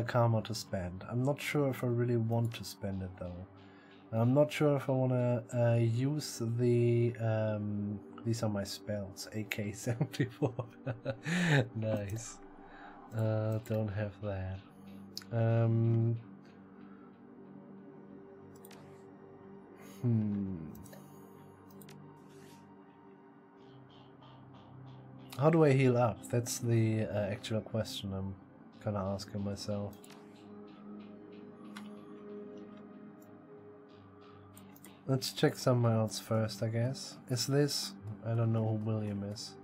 karma to spend. I'm not sure if I really want to spend it though. I'm not sure if I want to use the. These are my spells. AK-74. Nice. Don't have that. How do I heal up? That's the actual question I'm kind of asking myself. Let's check somewhere else first, I guess. Is this? I don't know who William is.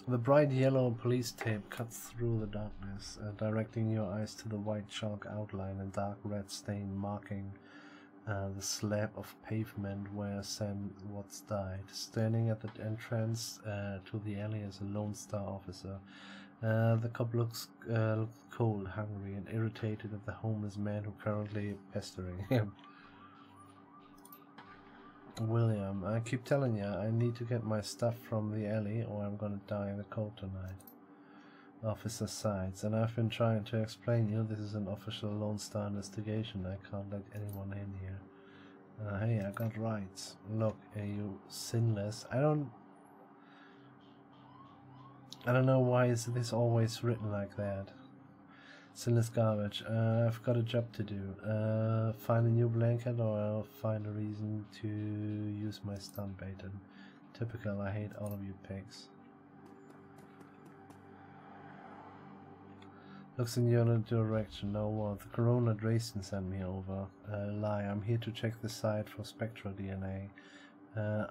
The bright yellow police tape cuts through the darkness, directing your eyes to the white chalk outline and dark red stain marking the slab of pavement where Sam Watts died. Standing at the entrance to the alley is a Lone Star officer. The cop looks cold, hungry, and irritated at the homeless man who currently pestering him. William, I keep telling you, I need to get my stuff from the alley or I'm gonna die in the cold tonight. Officer sides, and I've been trying to explain you, this is an official Lone Star investigation. I can't let anyone in here. Hey, I got rights. Look, you sinless. I don't know why is this always written like that. Sinless garbage. I've got a job to do. Find a new blanket or I'll find a reason to use my stun bait. And typical, I hate all of you pigs. Looks in your direction. No what? The Corona Dresden sent me over. Lie, I'm here to check the site for spectral DNA.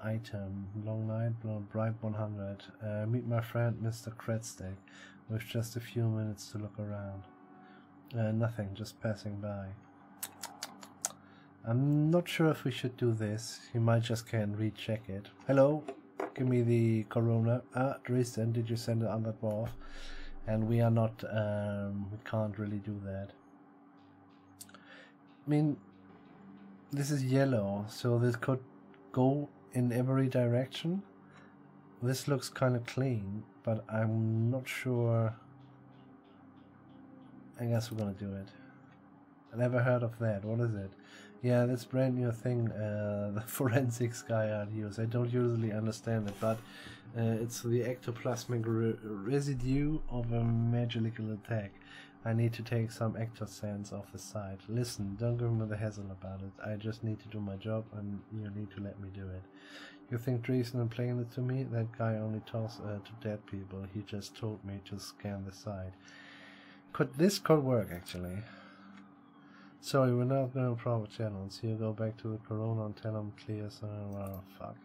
Item, long night, bright 100. Meet my friend Mr. Kretstick. With just a few minutes to look around. Nothing, just passing by. I'm not sure if we should do this. He might just can't recheck it. Hello, give me the Corona. Dresden, did you send it on that dwarf? And we are not, we can't really do that. I mean, this is yellow, so this could go in every direction. This looks kind of clean, but I'm not sure. I guess we're gonna do it. I never heard of that. What is it? Yeah, that's brand new thing, the forensics guy I'd use. I don't usually understand it, but it's the ectoplasmic residue of a magical attack. I need to take some ectosands off the side. Listen, don't give me the hassle about it. I just need to do my job and you need to let me do it. You think Dresden is playing it to me? That guy only talks to dead people. He just told me to scan the site. This could work actually. Sorry, we're not going to proper channels. You go back to the Corona and tell them clear. So, oh, fuck.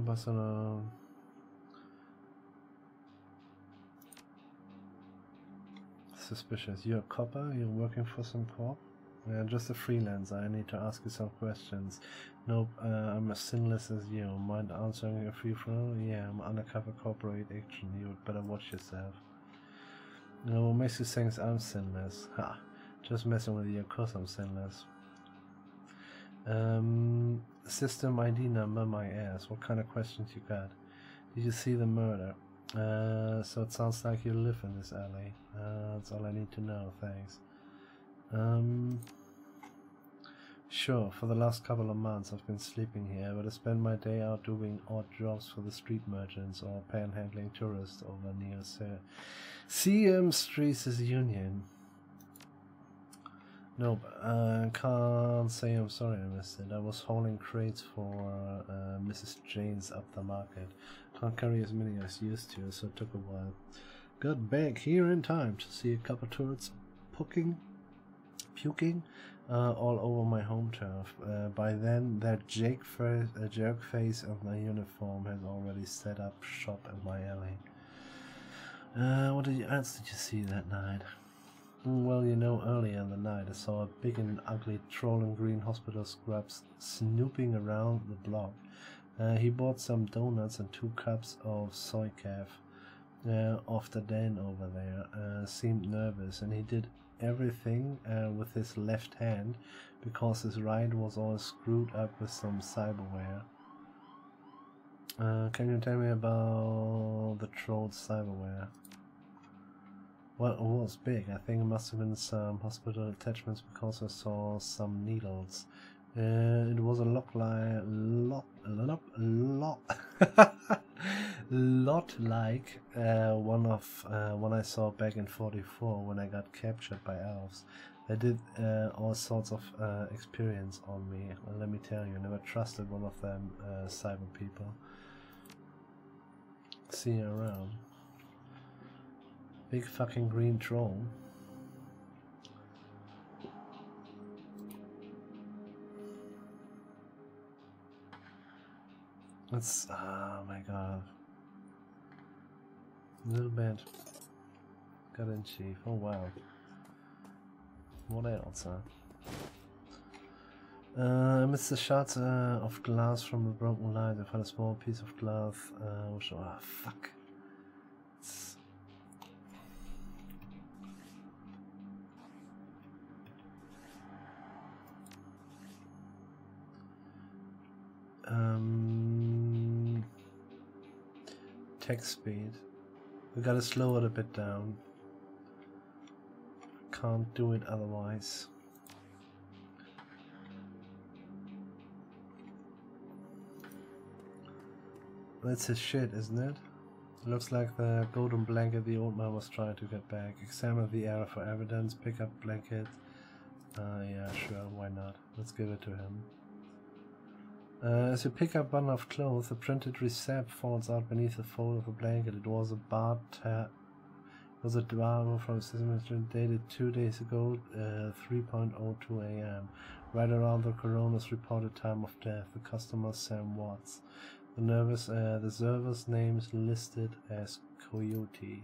Barcelona. Suspicious. You're a copper? You're working for some corp? Yeah, just a freelancer. I need to ask you some questions. Nope, I'm as sinless as you. Mind answering a few for? Yeah, I'm undercover corporate agent. You would better watch yourself. No, what makes you think I'm sinless? Ha! Just messing with you, of course I'm sinless. System ID number, my ass. What kind of questions you got? Did you see the murder? So it sounds like you live in this alley. That's all I need to know, thanks. Sure, for the last couple of months I've been sleeping here, but I spend my day out doing odd jobs for the street merchants or panhandling tourists over near CM Streets Union. Nope, I can't say I'm sorry I missed it. I was hauling crates for Mrs. Jane's up the market. Can't carry as many as used to, so it took a while. Got back here in time to see a couple tourists puking all over my home turf. By then, that jerk face of my uniform had already set up shop in my alley. What else did you see that night? Well, you know, earlier in the night I saw a big and ugly troll in green hospital scrubs snooping around the block. He bought some donuts and 2 cups of soy calf off the den over there. Seemed nervous, and he did everything with his left hand because his right was all screwed up with some cyberware. Can you tell me about the troll's cyberware? Well, it was big. I think it must have been some hospital attachments because I saw some needles. It was a lot like one I saw back in 44 when I got captured by elves. They did all sorts of experience on me. Let me tell you, I never trusted one of them cyber people. See you around. Big fucking green troll. It's, oh my god. Little bit. Got in chief. Oh wow. What else, huh? Amidst the shards of glass from the broken light, I found a small piece of glass, which, oh fuck. It's, text speed. We gotta slow it a bit down. Can't do it otherwise. That's his shit, isn't it? Looks like the golden blanket the old man was trying to get back. Examine the area for evidence, pick up blanket. Yeah, sure, why not? Let's give it to him. As you pick up one of clothes, a printed receipt falls out beneath the fold of a blanket. It was a bar tab. It was a bar from Sesame Street dated 2 days ago, 3:02 a.m. Right around the coroner's reported time of death. The customer Sam Watts. The server's name is listed as Coyote.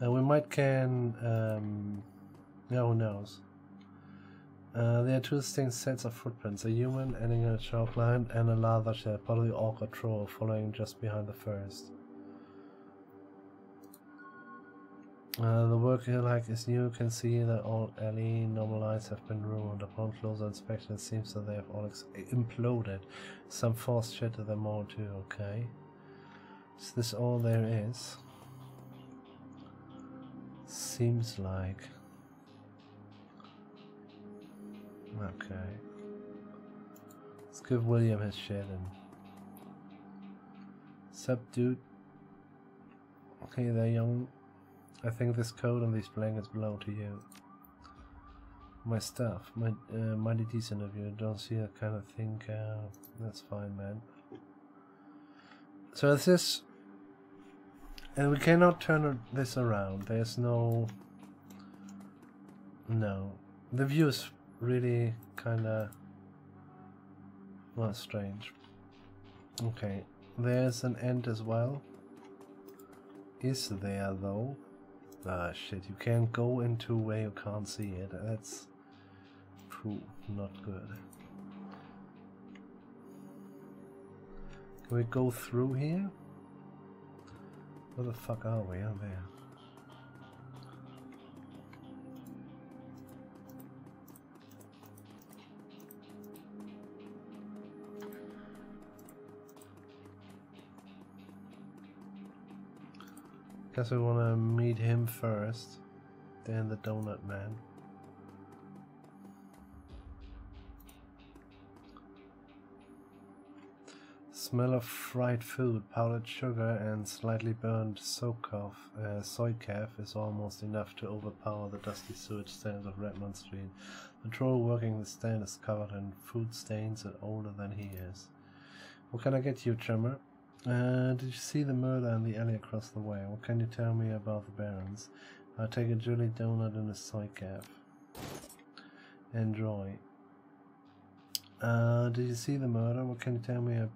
We might can. Yeah, who knows? There are 2 distinct sets of footprints, a human ending in a chalk line and a larger shape, probably orc or troll, following just behind the first. The work here, like as you can see, the old alley normal lights have been ruined. Upon closer inspection, it seems that they have all imploded. Some force shattered them all too, okay? Is this all there is? Seems like. Okay. Let's give William his shit and... Sup, dude? Okay there, young. I think this coat and these blankets belong to you. My stuff. Mighty decent of you. Don't see that kind of thing. That's fine, man. So this is... And we cannot turn this around. There's no... No. The view is really kinda... well, strange. Okay. There's an end as well. Is there, though? Ah shit, you can't go into where you can't see it. That's not good. Can we go through here? Where the fuck are we? Oh, there. Guess we want to meet him first, then the donut man. Smell of fried food, powdered sugar and slightly burned soy calf is almost enough to overpower the dusty sewage stands of Redmond Street. The troll working the stand is covered in food stains and older than he is. What can I get you, Trimmer? Did you see the murder in the alley across the way? What can you tell me about the Barons? I'll take a jelly donut and a soy calf. Enjoy. Did you see the murder? What can you tell me about